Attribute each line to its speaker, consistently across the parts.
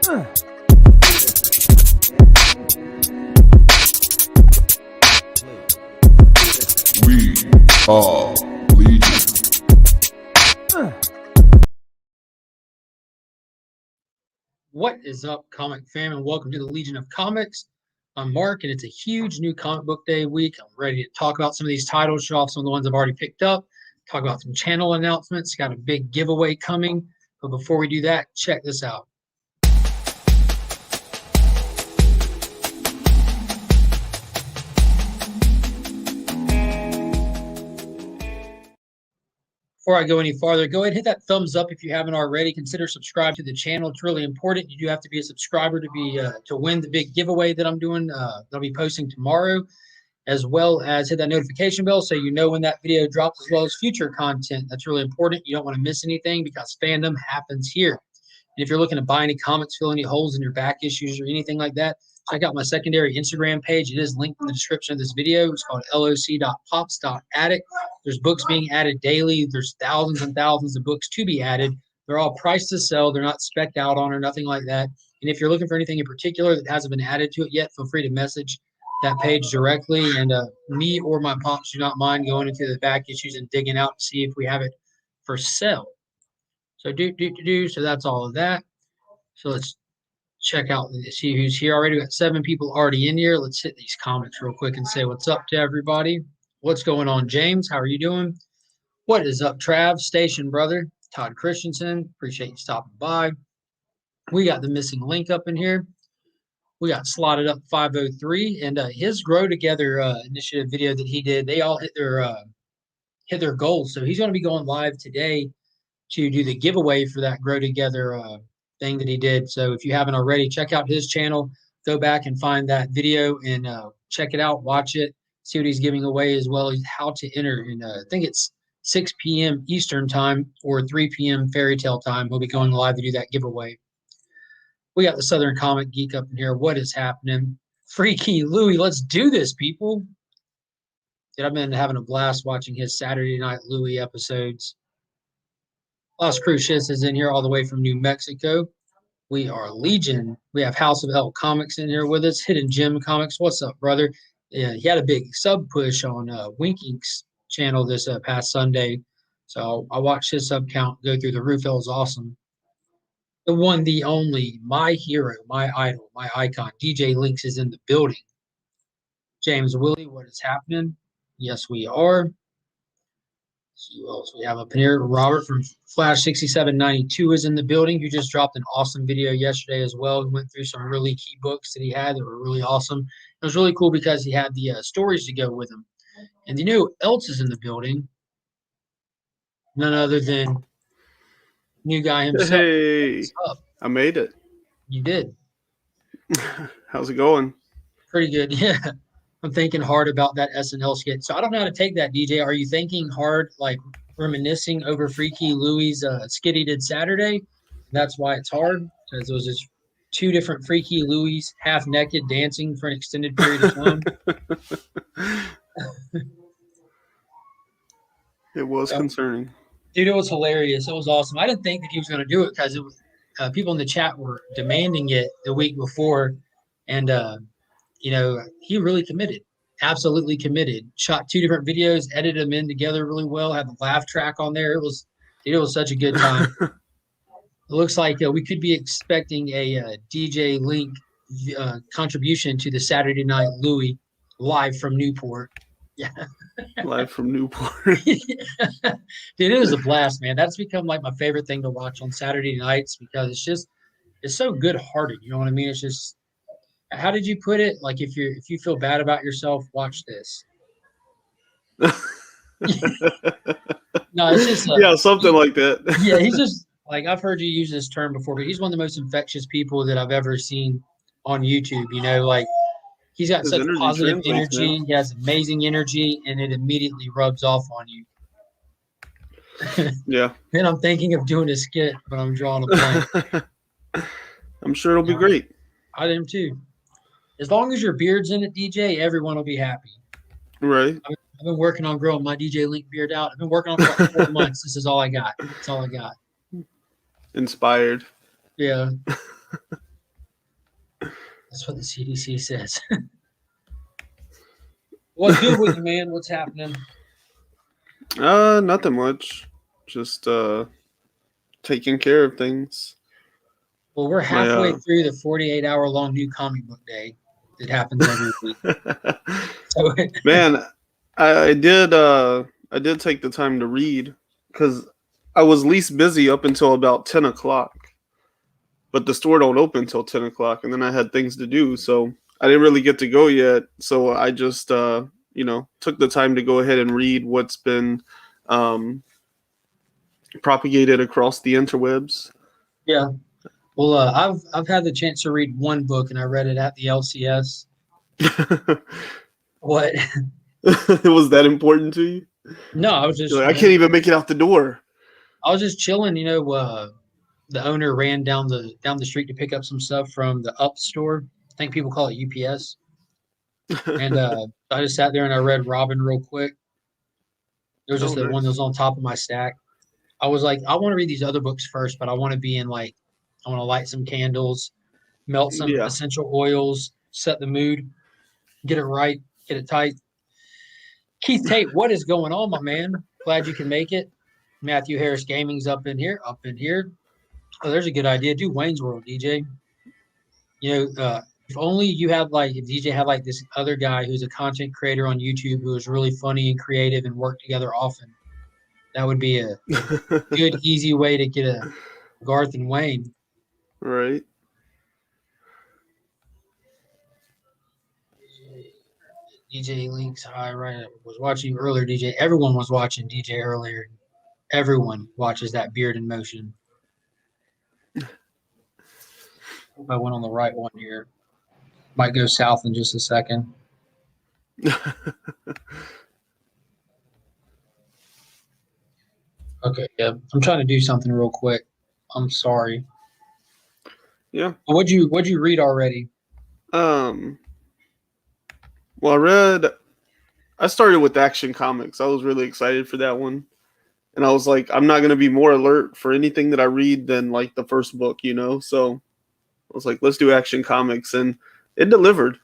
Speaker 1: We are Legion.
Speaker 2: What is up, comic fam, and welcome to the Legion of Comics. I'm Mark, and it's a huge new comic book day week. I'm ready to talk about some of these titles, show off some of the ones I've already picked up, talk about some channel announcements. Got a big giveaway coming, but before we do that, check this out. Before I go any farther, go ahead and hit that thumbs up if you haven't already. Consider subscribing to the channel. It's really important. You do have to be a subscriber to win the big giveaway that I'm doing. I'll be posting tomorrow, as well as hit that notification bell so you know when that video drops, as well as future content. That's really important. You don't want to miss anything because fandom happens here. And if you're looking to buy any comics, fill any holes in your back issues or anything like that, check out my secondary Instagram page. It is linked in the description of this video. It's called loc.pops.attic. There's books being added daily. There's thousands and thousands of books to be added. They're all priced to sell. They're not spec'd out on or nothing like that. And if you're looking for anything in particular that hasn't been added to it yet, feel free to message that page directly. And me or my pops do not mind going into the back issues and digging out to see if we have it for sale. So so that's all of that. So let's check out, see who's here already. We got 7 people already in here. Let's hit these comments real quick and say what's up to everybody. What's going on, James? How are you doing? What is up, Trav? Station brother. Todd Christensen. Appreciate you stopping by. We got the missing link up in here. We got slotted up 503, and his Grow Together initiative video that he did, they all hit their goals. So he's going to be going live today to do the giveaway for that Grow Together thing that he did. So if you haven't already, check out his channel, go back and find that video and check it out, watch it, see what he's giving away, as well as how to enter. And I think it's 6 p.m. Eastern time or 3 p.m. Fairy Tale time. We'll be going live to do that giveaway. We got the Southern Comic Geek up in here. What is happening? Freaky Louie, let's do this, people. Dude, I've been having a blast watching his Saturday Night Louie episodes. Las Cruces is in here all the way from New Mexico. We are Legion. We have House of L Comics in here with us. Hidden Gem Comics. What's up, brother? Yeah, he had a big sub push on Winkink's channel this past Sunday. So I watched his sub count go through the roof. That was awesome. The one, the only, my hero, my idol, my icon, DJ Links is in the building. James Willie, what is happening? Yes, we are. See who else we have up here. Robert from Flash 6792 is in the building. Who just dropped an awesome video yesterday as well. He went through some really key books that he had that were really awesome. It was really cool because he had the stories to go with them. And you know who else is in the building? None other than new guy himself.
Speaker 3: Hey, I made it.
Speaker 2: You did.
Speaker 3: How's it going?
Speaker 2: Pretty good, yeah. I'm thinking hard about that SNL skit. So I don't know how to take that, DJ. Are you thinking hard, like reminiscing over Freaky Louie's skit he did Saturday? That's why it's hard, because it was just 2 different Freaky Louie's half naked dancing for an extended period of time.
Speaker 3: It was concerning.
Speaker 2: Dude, it was hilarious. It was awesome. I didn't think that he was going to do it because it was people in the chat were demanding it the week before, and you know, he really committed, absolutely committed. Shot 2 different videos, edited them in together really well, had the laugh track on there. It was such a good time. It looks like we could be expecting a DJ Link contribution to the Saturday Night Louie live from Newport. Yeah.
Speaker 3: Live from Newport.
Speaker 2: Dude, it was a blast, man. That's become like my favorite thing to watch on Saturday nights because it's so good-hearted. You know what I mean? It's just, how did you put it? Like if you feel bad about yourself, watch this. No, it's just
Speaker 3: yeah, something like that.
Speaker 2: Yeah, he's just like, I've heard you use this term before, but he's one of the most infectious people that I've ever seen on YouTube. You know, like he's got such positive energy. He has amazing energy, and it immediately rubs off on you.
Speaker 3: Yeah.
Speaker 2: Then I'm thinking of doing a skit, but I'm drawing a blank.
Speaker 3: I'm sure it'll be great.
Speaker 2: I am too. As long as your beard's in it, DJ, everyone will be happy.
Speaker 3: Right.
Speaker 2: I've been working on growing my DJ Link beard out. I've been working on it for like 4 months. This is all I got. That's all I got.
Speaker 3: Inspired.
Speaker 2: Yeah. That's what the CDC says. What's good with you, man? What's happening?
Speaker 3: Nothing much. Just taking care of things.
Speaker 2: Well, we're
Speaker 3: My
Speaker 2: halfway through the 48-hour long new comic book day that happens every week. So
Speaker 3: Man, I did take the time to read because I was least busy up until about 10 o'clock. But the store don't open until 10 o'clock, and then I had things to do, so I didn't really get to go yet. So I just took the time to go ahead and read what's been um, propagated across the interwebs.
Speaker 2: yeah. Well, I've had the chance to read one book, and I read it at the LCS. What?
Speaker 3: Was that important to you?
Speaker 2: No, I was
Speaker 3: You're
Speaker 2: just
Speaker 3: like, I can't even make it out the door.
Speaker 2: I was just chilling. The owner ran down the street to pick up some stuff from the Up store. I think people call it UPS. And I just sat there and I read Robin real quick. It was
Speaker 3: Oh,
Speaker 2: just the one that
Speaker 3: nice.
Speaker 2: was on top of my stack. I was like, I want to read these other books first, but I want to be in like, I want to light some candles, melt some
Speaker 3: Yeah.
Speaker 2: essential oils, set the mood, get it right, get it tight. Keith Tate, what is going on, my man? Glad you can make it. Matthew Harris Gaming's up in here, up in here. Oh, there's a good idea. Do Wayne's World, DJ. If only you had like, if DJ had like this other guy who's a content creator on YouTube who is really funny and creative and work together often, that would be a good, easy way to get a Garth and Wayne.
Speaker 3: Right.
Speaker 2: DJ Links, hi, right. I was watching you earlier, DJ. Everyone was watching DJ earlier. Everyone watches that beard in motion. Hope I went on the right one here. Might go south in just a second. Okay, yeah. I'm trying to do something real quick. I'm sorry.
Speaker 3: Yeah.
Speaker 2: What'd you read already?
Speaker 3: Well, I started with Action Comics. I was really excited for that one. And I was like, I'm not going to be more alert for anything that I read than like the first book, you know? So I was like, let's do Action Comics. And it delivered.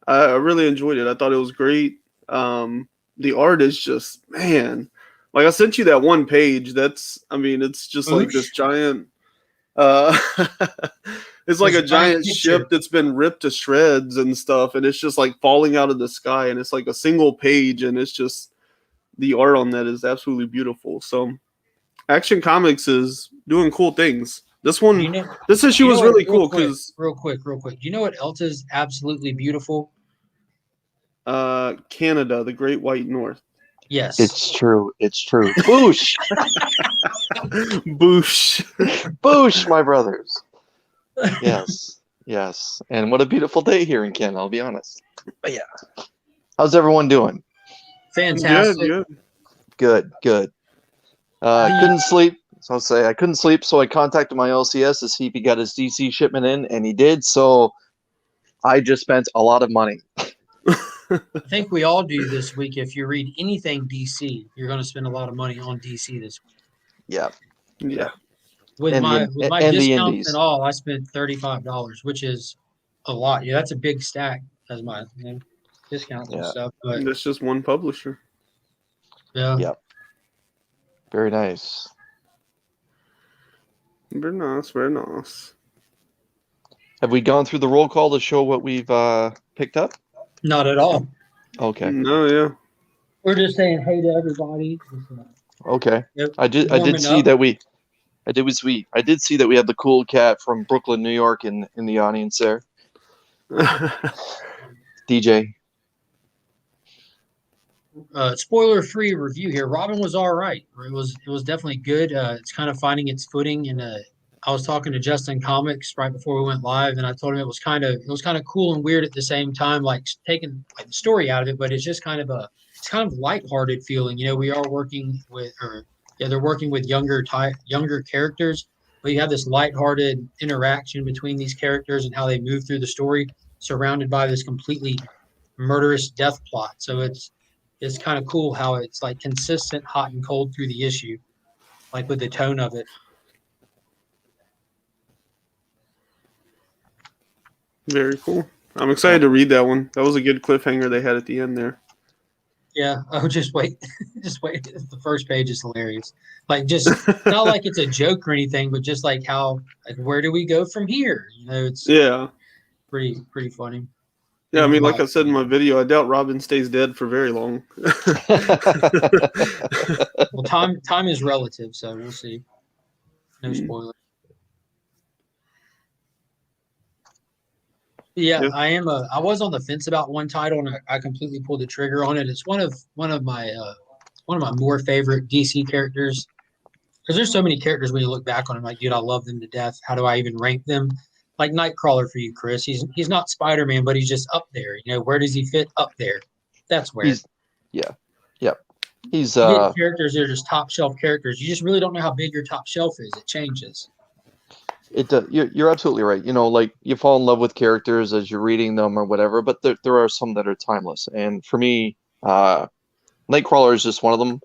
Speaker 3: I really enjoyed it. I thought it was great. The art is just, man, like I sent you that one page. It's just like this giant, uh, it's like
Speaker 2: This
Speaker 3: a
Speaker 2: giant
Speaker 3: giant
Speaker 2: picture.
Speaker 3: ship that's been ripped to shreds and stuff. And it's just like falling out of the sky. And it's like a single page. And it's just, the art on that is absolutely beautiful. So Action Comics is doing cool things. This issue was really cool because
Speaker 2: real quick. Do you know what else is absolutely beautiful?
Speaker 3: Canada, the Great White North.
Speaker 2: Yes.
Speaker 4: It's true. Boosh.
Speaker 3: Boosh.
Speaker 4: Boosh, my brothers. Yes. And what a beautiful day here in Canada, I'll be honest. But yeah. How's everyone doing?
Speaker 2: Fantastic.
Speaker 3: Good.
Speaker 4: Good. Couldn't sleep. So I'll say I couldn't sleep, so I contacted my LCS to see if he got his DC shipment in, and he did. So I just spent a lot of money.
Speaker 2: I think we all do this week. If you read anything DC, you're going to spend a lot of money on DC this week.
Speaker 4: Yeah.
Speaker 2: With
Speaker 4: And
Speaker 2: my discounts
Speaker 4: indies.
Speaker 2: and all, I spent $35, which is a lot. Yeah, that's a big stack as my discounts and stuff. But
Speaker 3: that's just one publisher.
Speaker 2: yeah.
Speaker 4: Yep. Very nice.
Speaker 3: Very nice.
Speaker 4: Have we gone through the roll call to show what we've picked up?
Speaker 2: Not at all.
Speaker 4: Okay.
Speaker 3: No, yeah.
Speaker 2: We're just saying hey to everybody.
Speaker 4: Okay.
Speaker 2: Yep.
Speaker 4: I did see that I did see that we had the cool cat from Brooklyn, New York in the audience there. DJ.
Speaker 2: Spoiler-free review here. Robin was all right. It was definitely good. It's kind of finding its footing. And I was talking to Justin Comics right before we went live, and I told him it was kind of cool and weird at the same time, like taking like the story out of it, but it's just kind of lighthearted feeling. We are working with, they're working with younger characters, but you have this lighthearted interaction between these characters and how they move through the story, surrounded by this completely murderous death plot. So it's kind of cool how it's like consistent, hot and cold through the issue, like with the tone of it.
Speaker 3: Very cool. I'm excited to read that one. That was a good cliffhanger they had at the end there.
Speaker 2: Yeah. Oh, just wait. Just wait. The first page is hilarious. Like, just not like it's a joke or anything, but just like how, like, where do we go from here? You know, it's
Speaker 3: Yeah.
Speaker 2: pretty funny.
Speaker 3: Yeah, I mean,
Speaker 2: My
Speaker 3: like I said in my
Speaker 2: opinion.
Speaker 3: video, I doubt Robin stays dead for very long.
Speaker 2: Well, time is relative, so we'll see. No
Speaker 3: Mm,
Speaker 2: spoilers. Yeah,
Speaker 3: yeah.
Speaker 2: I was on the fence about one title, and I completely pulled the trigger on it. It's one of my more favorite DC characters because there's so many characters when you look back on them, like, dude, I love them to death. How do I even rank them? Like Nightcrawler for you, Chris. He's not Spider-Man, but he's just up there. You know, where does he fit? Up there. That's where.
Speaker 4: He's yeah, yeah. He's
Speaker 2: You get characters that are just top shelf characters. You just really don't know how big your top shelf is. It changes.
Speaker 4: you're absolutely right. You know, like you fall in love with characters as you're reading them or whatever, but there are some that are timeless. And for me, Nightcrawler is just one of them.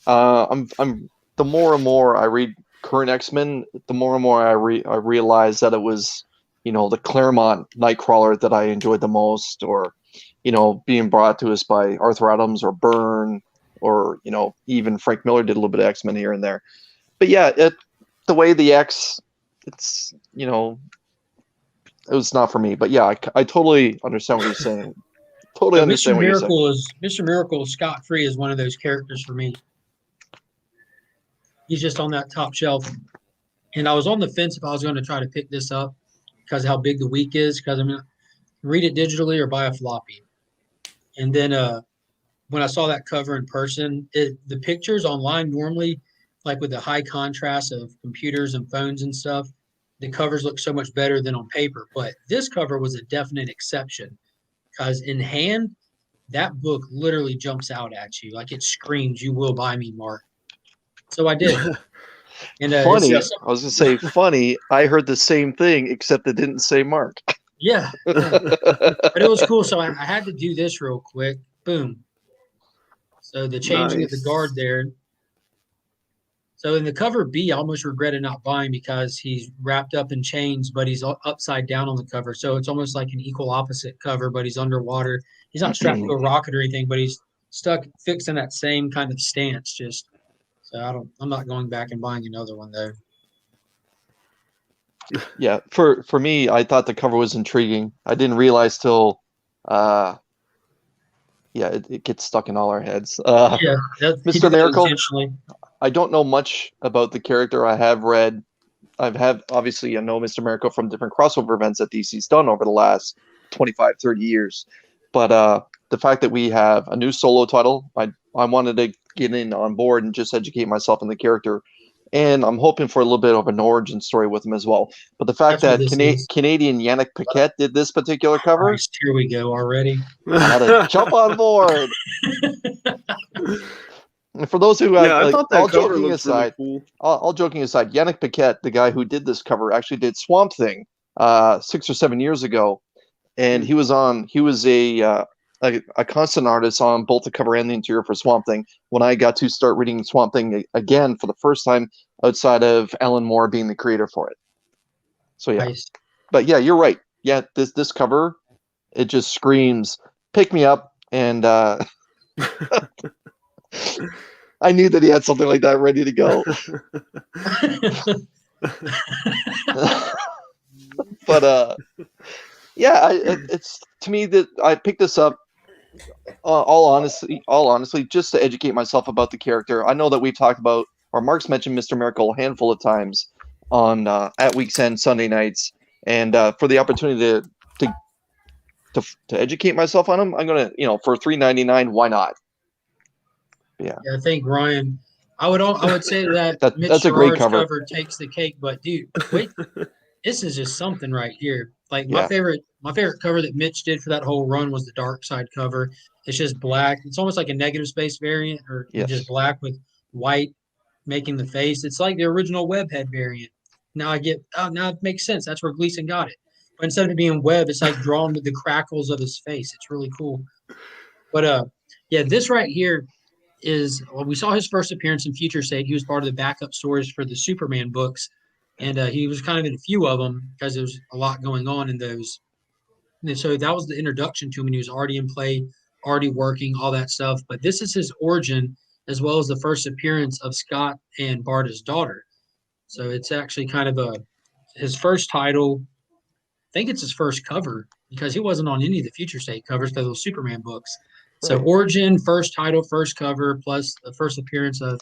Speaker 4: I'm the more and more I read current X-Men, the more and more I realize that it was, you know, the Claremont Nightcrawler that I enjoyed the most, or, you know, being brought to us by Arthur Adams or Byrne, or, you know, even Frank Miller did a little bit of X-Men here and there. But yeah, the way the X, it's, you know, it was not for me. But yeah, I totally understand what you're saying. Totally
Speaker 2: So
Speaker 4: understand what you're saying.
Speaker 2: Mr. Miracle Scott Free is one of those characters for me. He's just on that top shelf. And I was on the fence if I was going to try to pick this up because of how big the week is, because I'm going to read it digitally or buy a floppy. And then when I saw that cover in person, the pictures online normally, like with the high contrast of computers and phones and stuff, the covers look so much better than on paper. But this cover was a definite exception because in hand, that book literally jumps out at you. Like it screams, "You will buy me, Mark." So I did. And it's
Speaker 4: Funny,
Speaker 2: just,
Speaker 4: I was gonna say funny. I heard the same thing, except it didn't say Mark.
Speaker 2: yeah, but it was cool. So I had to do this real quick. Boom. So the changing of the guard
Speaker 3: Nice.
Speaker 2: there. So in the cover B, I almost regretted not buying because he's wrapped up in chains, but he's upside down on the cover. So it's almost like an equal opposite cover, but he's underwater. He's not strapped to a rocket or anything, but he's stuck fixed in that same kind of stance. Just so I'm not going back and buying another one though.
Speaker 4: Yeah, for me, I thought the cover was intriguing. I didn't realize till, yeah, it gets stuck in all our heads.
Speaker 2: Yeah, he
Speaker 4: Mr.
Speaker 2: did that
Speaker 4: Miracle,
Speaker 2: intentionally.
Speaker 4: I don't know much about the character. Obviously, I know Mr. Miracle from different crossover events that DC's done over the last 25, 30 years. But the fact that we have a new solo title, I wanted to get in on board and just educate myself in the character. And I'm hoping for a little bit of an origin story with him as well. But the fact
Speaker 2: That's what
Speaker 4: that
Speaker 2: this is.
Speaker 4: Canadian Yannick Paquette did this particular cover,
Speaker 2: Christ, here we go already.
Speaker 4: I had to jump on board. And for those who have,
Speaker 3: Yeah, I
Speaker 4: like,
Speaker 3: thought that cover looked really cool.
Speaker 4: all joking aside, Yannick Paquette, the guy who did this cover, actually did Swamp Thing 6 or 7 years ago, and he was a constant artist on both the cover and the interior for Swamp Thing. When I got to start reading Swamp Thing again for the first time, outside of Alan Moore being the creator for it. So yeah,
Speaker 2: Nice.
Speaker 4: but yeah, you're right. Yeah, this cover, it just screams pick me up, and I knew that he had something like that ready to go. But yeah, it's to me that I picked this up. All honestly, just to educate myself about the character. I know that we talked about, or Mark's mentioned Mr. Miracle a handful of times on AtWeeks END Sunday nights, and for the opportunity to educate myself on him, I'm gonna, for $3.99, why not? Yeah,
Speaker 2: I think Ryan. I would say that Mitch
Speaker 4: that's a great
Speaker 2: Gerard's
Speaker 4: cover.
Speaker 2: takes the cake, but dude, wait, this is just something right here. Like
Speaker 4: Yeah.
Speaker 2: my favorite cover that Mitch did for that whole run was the Dark Side cover. It's just black. It's almost like a negative space variant, or
Speaker 4: Yes.
Speaker 2: just black with white making the face. It's like the original Webhead variant. Now now it makes sense. That's where Gleason got it. But instead of it being web, it's like drawn with the crackles of his face. It's really cool. But yeah, this right here we saw his first appearance in Future State. He was part of the backup stories for the Superman books, and he was kind of in a few of them because there was a lot going on in those. And so that was the introduction to him, and he was already in play, already working, all that stuff. But this is his origin, as well as the first appearance of Scott and Barda's daughter. So it's actually kind of his first title. I think it's his first cover because he wasn't on any of the Future State covers because those Superman books. So
Speaker 4: Right.
Speaker 2: origin, first title, first cover, plus the first appearance of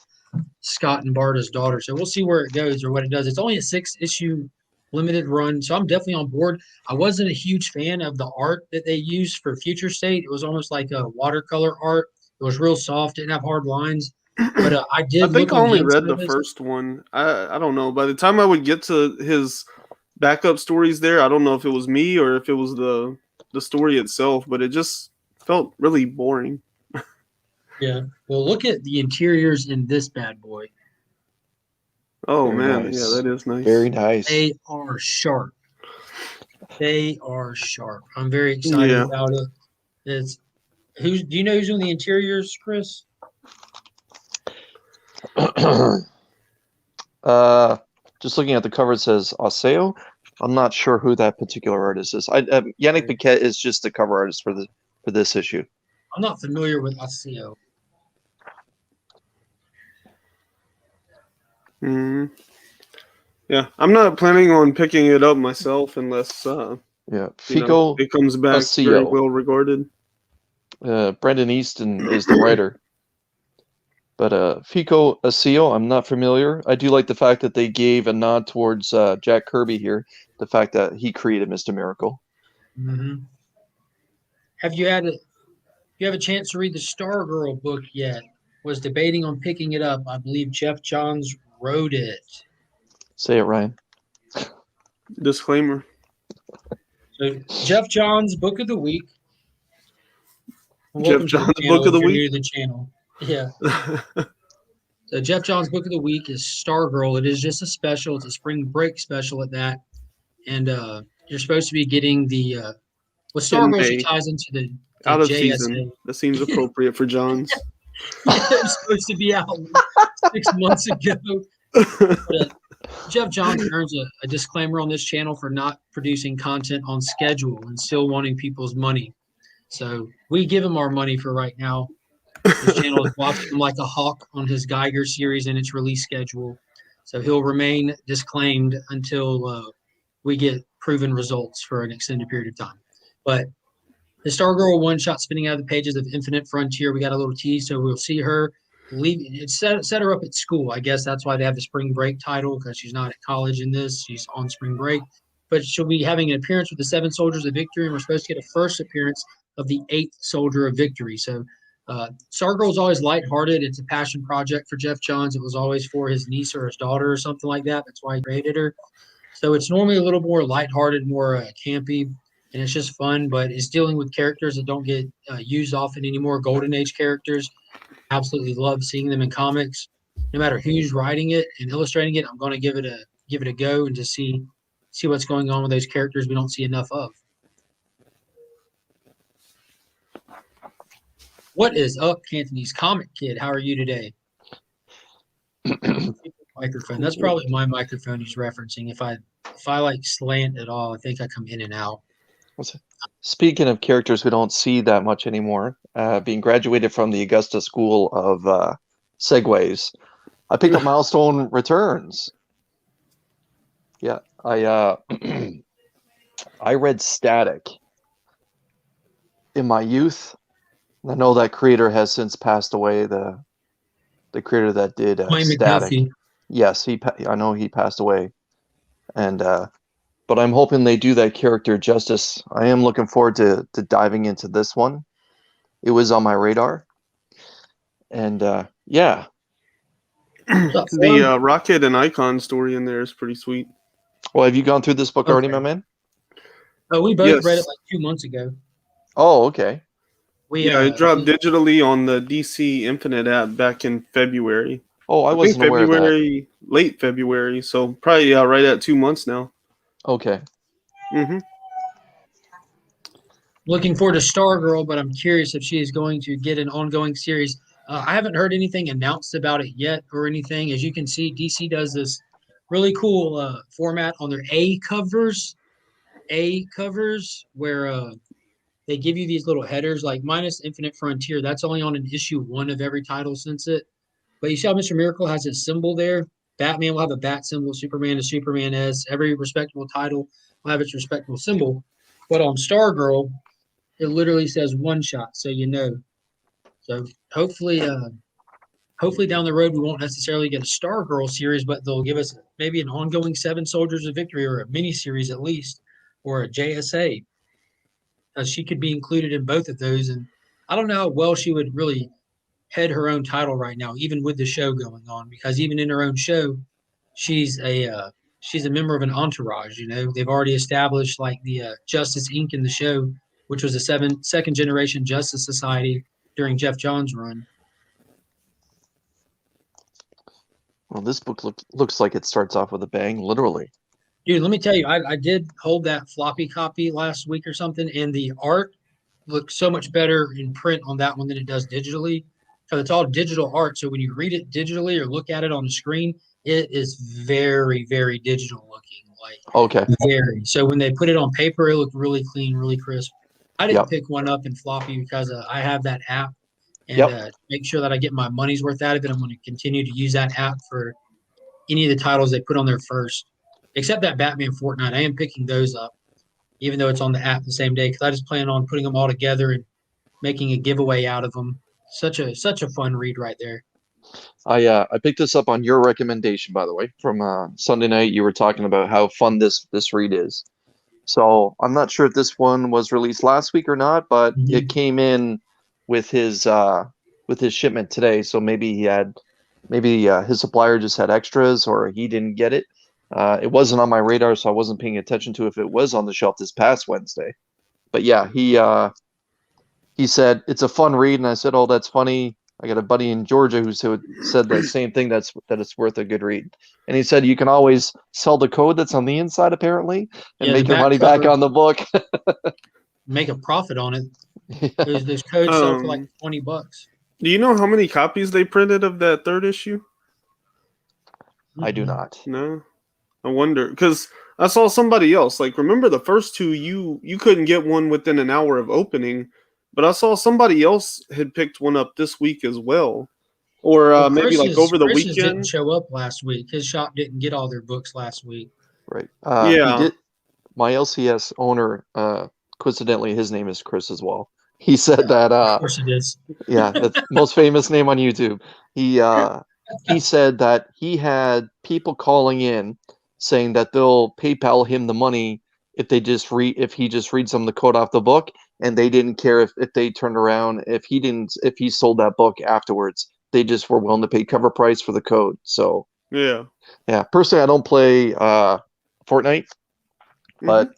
Speaker 2: Scott and Barda's daughter. So we'll see where it goes or what it does. It's only a 6-issue limited run, so I'm definitely on board. I wasn't a huge fan of the art that they used for Future State. It was almost like a watercolor art. It was real soft, didn't have hard lines. But I
Speaker 3: I
Speaker 2: did
Speaker 3: think
Speaker 2: look
Speaker 3: I
Speaker 2: on the
Speaker 3: only
Speaker 2: inside
Speaker 3: read the
Speaker 2: of this.
Speaker 3: first one. I don't know. By the time I would get to his backup stories there, I don't know if it was me or if it was the story itself, but it just felt really boring.
Speaker 2: Yeah. Well, look at the interiors in this bad boy.
Speaker 3: Oh
Speaker 4: Very
Speaker 3: man,
Speaker 4: nice.
Speaker 3: yeah, that is nice.
Speaker 4: Very nice.
Speaker 2: They are sharp. They are sharp. I'm very excited
Speaker 3: Yeah.
Speaker 2: about it. It's do you know who's doing the interiors, Chris?
Speaker 4: Just looking at the cover, it says Oseo. I'm not sure who that particular artist is. Yannick Paquette is just the cover artist for this issue.
Speaker 2: I'm not familiar with Asio.
Speaker 3: Hmm. Yeah, I'm not planning on picking it up myself unless
Speaker 4: Yeah,
Speaker 3: you know,
Speaker 4: Fico
Speaker 3: it comes back very
Speaker 4: Asio.
Speaker 3: well regarded.
Speaker 4: Brendan Easton is the writer. But Fico Asio, I'm not familiar. I do like the fact that they gave a nod towards Jack Kirby here, the fact that he created Mr. Miracle.
Speaker 2: Mm-hmm. Have you have a chance to read the Stargirl book yet? Was debating on picking it up. I believe Jeff Johns wrote it.
Speaker 4: Say it, Ryan.
Speaker 3: Disclaimer.
Speaker 2: So Jeff Johns book of the week.
Speaker 3: Jeff
Speaker 2: Welcome to
Speaker 3: Johns
Speaker 2: the channel
Speaker 3: book of the
Speaker 2: if you're
Speaker 3: week.
Speaker 2: new to the channel. Yeah. So Jeff Johns book of the week is Stargirl. It is just a special. It's a spring break special at that. And you're supposed to be getting the with Stargirl, she
Speaker 3: May.
Speaker 2: ties into the
Speaker 3: Out of
Speaker 2: JSA.
Speaker 3: season. That seems appropriate for Johns.
Speaker 2: Yeah, it was supposed to be out 6 months ago. But, Jeff Johns earns a disclaimer on this channel for not producing content on schedule and still wanting people's money. So we give him our money for right now. His channel is watching him like a hawk on his Geiger series and its release schedule. So he'll remain disclaimed until we get proven results for an extended period of time. But the Stargirl one-shot spinning out of the pages of Infinite Frontier, we got a little tease, so we'll see her leave. It set her up at school. I guess that's why they have the spring break title, because she's not at college in this. She's on spring break. But she'll be having an appearance with the 7 Soldiers of Victory, and we're supposed to get a first appearance of the 8th Soldier of Victory. So Stargirl is always lighthearted. It's a passion project for Jeff Johns. It was always for his niece or his daughter or something like that. That's why he created her. So it's normally a little more lighthearted, more campy, and it's just fun. But it's dealing with characters that don't get used often anymore. Golden Age characters. Absolutely love seeing them in comics. No matter who's writing it and illustrating it, I'm going to give it a go and just see what's going on with those characters we don't see enough of. What is up, Cantonese Comic Kid? How are you today? Microphone. That's probably my microphone he's referencing. If I like slant at all, I think I come in and out.
Speaker 4: Speaking of characters we don't see that much anymore, being graduated from the Augusta School of Segways, I picked up Milestone Returns. Yeah, I I read Static in my youth. I know that creator has since passed away. The creator that did
Speaker 2: Wayne
Speaker 4: Static.
Speaker 2: McDuffie.
Speaker 4: Yes, I know he passed away, and but I'm hoping they do that character justice. I am looking forward to diving into this one. It was on my radar, and yeah.
Speaker 3: The Rocket and Icon story in there is pretty sweet.
Speaker 4: Well, have you gone through this book already, my man?
Speaker 2: Oh, we both read it
Speaker 3: Yes.
Speaker 2: like 2 months ago.
Speaker 4: Oh, okay.
Speaker 3: Yeah, it dropped digitally on the DC Infinite app back in February.
Speaker 4: Oh, I wasn't aware of that.
Speaker 3: Late February, so probably right at 2 months now.
Speaker 4: Okay.
Speaker 3: Mm-hmm.
Speaker 2: Looking forward to Stargirl, but I'm curious if she is going to get an ongoing series. I haven't heard anything announced about it yet or anything. As you can see, DC does this really cool format on their A covers. A covers where they give you these little headers, like minus Infinite Frontier. That's only on an issue 1 of every title since it. But you see how Mr. Miracle has his symbol there? Batman will have a bat symbol, Superman a Superman S. Every respectable title will have its respectable symbol. But on Stargirl, it literally says one shot, so you know. So hopefully down the road we won't necessarily get a Stargirl series, but they'll give us maybe an ongoing Seven Soldiers of Victory or a mini series at least, or a JSA. She could be included in both of those, and I don't know how well she would really head her own title right now, even with the show going on, because even in her own show, she's a member of an entourage. You know, they've already established like the Justice Inc. in the show, which was a second generation Justice Society during Jeff Johns' run.
Speaker 4: Well, this book looks like it starts off with a bang, literally.
Speaker 2: Dude, let me tell you, I did hold that floppy copy last week or something, and the art looks so much better in print on that one than it does digitally, because it's all digital art. So when you read it digitally or look at it on the screen, it is very, very digital looking. Like
Speaker 4: Okay.
Speaker 2: very. So when they put it on paper, it looked really clean, really crisp. I didn't
Speaker 4: Yep.
Speaker 2: pick one up in floppy because I have that app, and
Speaker 4: Yep.
Speaker 2: make sure that I get my money's worth out of it. I'm going to continue to use that app for any of the titles they put on there first, except that Batman Fortnite. I am picking those up, even though it's on the app the same day, because I just plan on putting them all together and making a giveaway out of them. Such a fun read right there.
Speaker 4: I picked this up on your recommendation, by the way, from Sunday night. You were talking about how fun this read is. So I'm not sure if this one was released last week or not, but it came in with his shipment today. So maybe his supplier just had extras, or he didn't get it. It wasn't on my radar, so I wasn't paying attention to if it was on the shelf this past Wednesday. But yeah, he said it's a fun read, and I said, "Oh, that's funny." I got a buddy in Georgia who said the same thing, that it's worth a good read. And he said you can always sell the code that's on the inside, apparently, and make your money back on the book.
Speaker 2: Make a profit on it.
Speaker 4: Yeah.
Speaker 2: Those codes sell for like $20.
Speaker 3: Do you know how many copies they printed of that third issue?
Speaker 4: I do not.
Speaker 3: No. I wonder, because I saw somebody else. Like, remember the first two, you couldn't get one within an hour of opening, but I saw somebody else had picked one up this week as well, or maybe like over the
Speaker 2: Chris's
Speaker 3: weekend.
Speaker 2: didn't show up last week. His shop didn't get all their books last week.
Speaker 4: Right.
Speaker 3: Yeah.
Speaker 4: He did. My LCS owner, coincidentally, his name is Chris as well. He said that.
Speaker 2: Of course it is.
Speaker 4: Yeah, that's most famous name on YouTube. He said that he had people calling in saying that they'll PayPal him the money if he just reads some of the code off the book, and they didn't care if they turned around if he sold that book afterwards. They just were willing to pay cover price for the code. So
Speaker 3: Yeah.
Speaker 4: Personally, I don't play Fortnite, but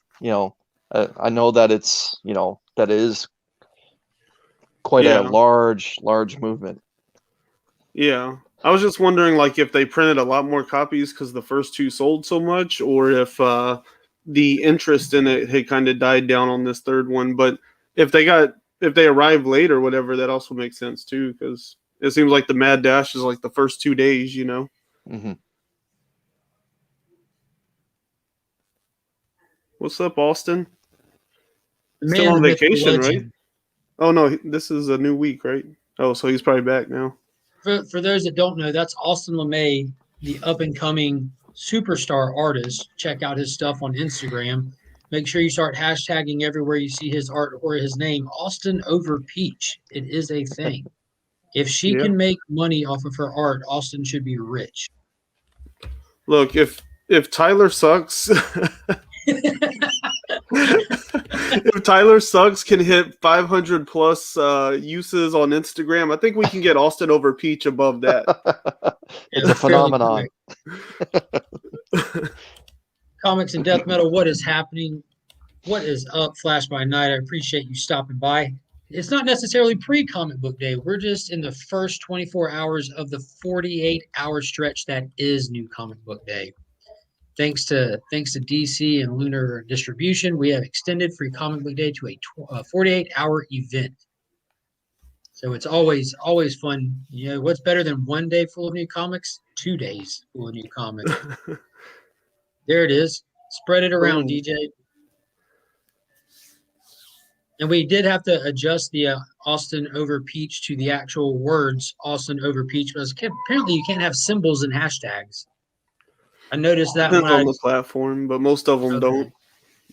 Speaker 4: I know that it's that it is quite a large movement.
Speaker 3: Yeah. I was just wondering, like, if they printed a lot more copies because the first two sold so much, or if the interest in it had kind of died down on this third one. But if they arrived late or whatever, that also makes sense too, because it seems like the Mad Dash is like the first 2 days,
Speaker 4: Mm-hmm.
Speaker 3: What's up, Austin?
Speaker 2: Still
Speaker 3: on vacation, right? Oh no, this is a new week, right? Oh, so he's probably back now.
Speaker 2: For those that don't know, that's Austin LeMay, the up-and-coming superstar artist. Check out his stuff on Instagram. Make sure you start hashtagging everywhere you see his art or his name. Austin over Peach. It is a thing. If she can make money off of her art, Austin should be rich.
Speaker 3: Look, if Tyler Sucks, if Tyler Sucks can hit 500 plus uses on Instagram, I think we can get Austin over Peach above that.
Speaker 4: It's a phenomenon.
Speaker 2: Comics and Death Metal, what is happening? What is up, Flash by Night? I appreciate you stopping by. It's not necessarily pre-comic book day. We're just in the first 24 hours of the 48-hour stretch that is New Comic Book Day. Thanks to DC and Lunar Distribution, we have extended Free Comic Book Day to a 48-hour event. So it's always fun. What's better than 1 day full of new comics? 2 days full of new comics. There it is. Spread it around, DJ. And we did have to adjust the Austin over Peach to the actual words Austin over Peach because apparently you can't have symbols and hashtags. I noticed that
Speaker 3: Depends
Speaker 2: when
Speaker 3: on the platform, but most of them
Speaker 2: okay.
Speaker 3: don't.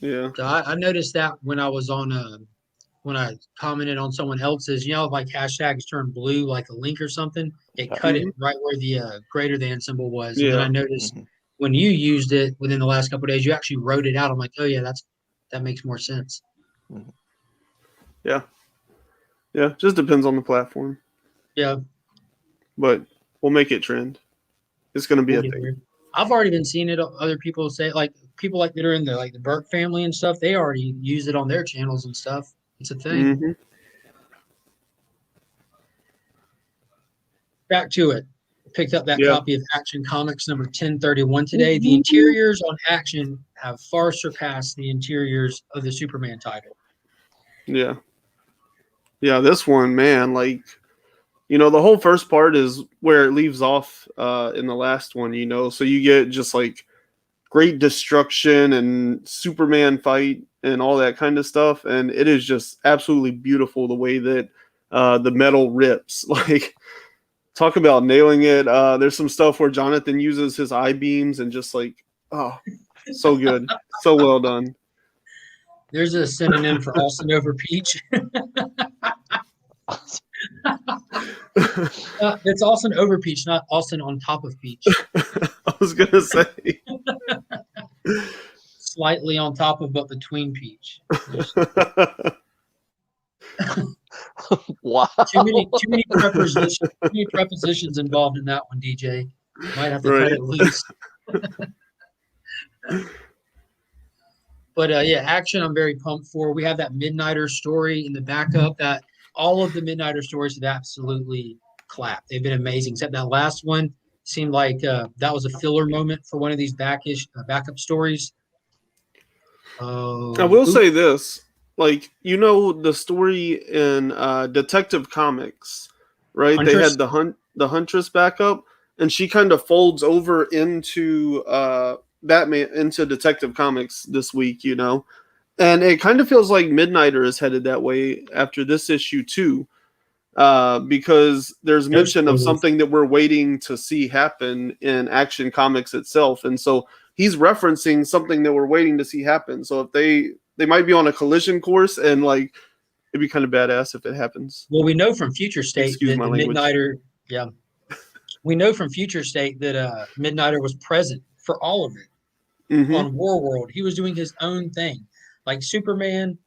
Speaker 3: Yeah.
Speaker 2: So I noticed that when I was on when I commented on someone else's, like hashtags turn blue like a link or something, it
Speaker 4: Yeah.
Speaker 2: cut it right where the greater than symbol was. And then I
Speaker 3: Yeah.
Speaker 2: noticed
Speaker 4: Mhm.
Speaker 2: when you used it within the last couple of days, you actually wrote it out. I'm like, oh yeah, that makes more sense.
Speaker 4: Mhm.
Speaker 3: Yeah. Yeah. Just depends on the platform,
Speaker 2: Yeah,
Speaker 3: but we'll make it trend. It's going to be
Speaker 2: we'll
Speaker 3: a
Speaker 2: get
Speaker 3: thing.
Speaker 2: there. I've already been seeing it. Other people say, like people like that are in the Burke family and stuff. They already use it on their channels and stuff. It's a thing.
Speaker 3: Hmm.
Speaker 2: Back to it. Picked up that
Speaker 3: Yeah.
Speaker 2: copy of Action Comics number 1031 today. The interiors on Action have far surpassed the interiors of the Superman title.
Speaker 3: Yeah. Yeah. This one, man, like, the whole first part is where it leaves off in the last one, so you get just like great destruction and Superman fight and all that kind of stuff. And it is just absolutely beautiful the way that the metal rips. Like, talk about nailing it. There's some stuff where Jonathan uses his eye beams and just like, oh, so good. So well done.
Speaker 2: There's a synonym for Austin over Peach. It's Austin over Peach, not Austin on top of Peach.
Speaker 3: I was going to say.
Speaker 2: Slightly on top of, but between Peach.
Speaker 4: Wow.
Speaker 2: Too many prepositions involved in that one, DJ. Might have to cut
Speaker 3: Right.
Speaker 2: it loose. But yeah, Action I'm very pumped for. We have that Midnighter story in the backup that all of the Midnighter stories have absolutely clapped. They've been amazing, except that last one seemed like that was a filler moment for one of these backup stories.
Speaker 3: I will say this, like, the story in Detective Comics, right? They
Speaker 2: Huntress?
Speaker 3: had the Huntress backup, and she kind of folds over into Batman, into Detective Comics this week, and it kind of feels like Midnighter is headed that way after this issue too, because there's
Speaker 2: No
Speaker 3: mention of
Speaker 2: spoilers.
Speaker 3: something that we're waiting to see happen in Action Comics itself, and so he's referencing something that we're waiting to see happen. So if they might be on a collision course, and like it'd be kind of badass if it happens.
Speaker 2: Well, we know from Future State
Speaker 3: Excuse
Speaker 2: that
Speaker 3: my
Speaker 2: the
Speaker 3: language.
Speaker 2: Midnighter, yeah, we know from Future State that Midnighter was present for all of it
Speaker 3: Mm-hmm.
Speaker 2: on War World. He was doing his own thing. Like Superman,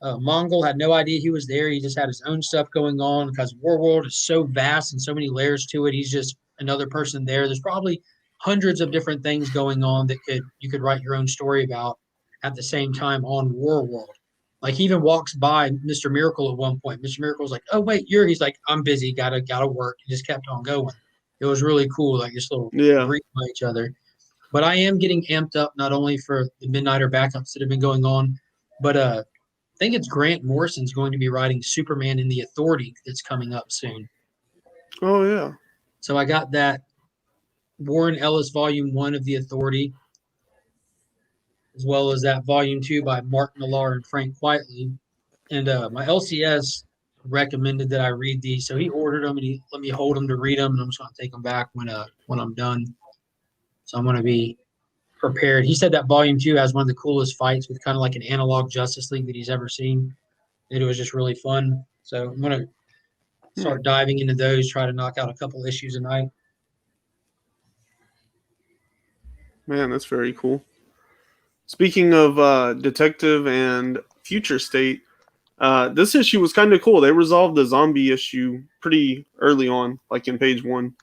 Speaker 2: Mongol had no idea he was there. He just had his own stuff going on because War World is so vast and so many layers to it. He's just another person there. There's probably hundreds of different things going on that you could write your own story about at the same time on War World. Like he even walks by Mr. Miracle at one point. Mr. Miracle's like, "Oh wait, he's like, I'm busy, gotta work." He just kept on going. It was really cool, like just little
Speaker 3: Yeah.
Speaker 2: greet by each other. But I am getting amped up not only for the Midnighter backups that have been going on, but I think it's Grant Morrison's going to be writing Superman in the Authority that's coming up soon.
Speaker 3: Oh yeah.
Speaker 2: So I got that Warren Ellis Volume 1 of the Authority, as well as that Volume 2 by Mark Millar and Frank Quitely. And my LCS recommended that I read these, so he ordered them and he let me hold them to read them, and I'm just going to take them back when I'm done. So I'm going to be prepared. He said that Volume 2 has one of the coolest fights with kind of like an analog Justice League that he's ever seen. It was just really fun. So I'm going to start diving into those, try to knock out a couple issues a night.
Speaker 3: Man, that's very cool. Speaking of Detective and Future State, this issue was kind of cool. They resolved the zombie issue pretty early on, like in page 1.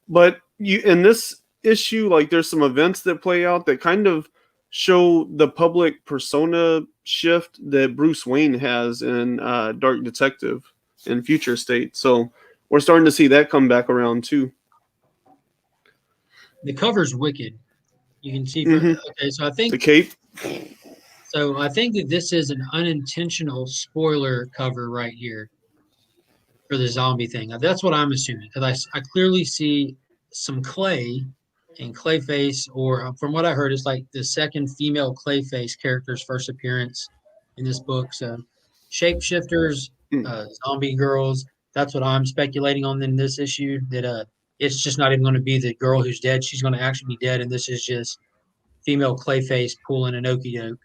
Speaker 3: But in this issue, like there's some events that play out that kind of show the public persona shift that Bruce Wayne has in Dark Detective in Future State. So we're starting to see that come back around too.
Speaker 2: The cover's wicked. You can see. Okay, so I think
Speaker 3: the cape.
Speaker 2: So I think that this is an unintentional spoiler cover right here for the zombie thing. That's what I'm assuming because I clearly see some Clay and Clayface, or from what I heard, it's like the second female Clayface character's first appearance. in this book. So shapeshifters, zombie girls. That's what I'm speculating on in this issue. That it's just not even going to be the girl who's dead. She's going to actually be dead, and this is just female Clayface pulling an okey doke.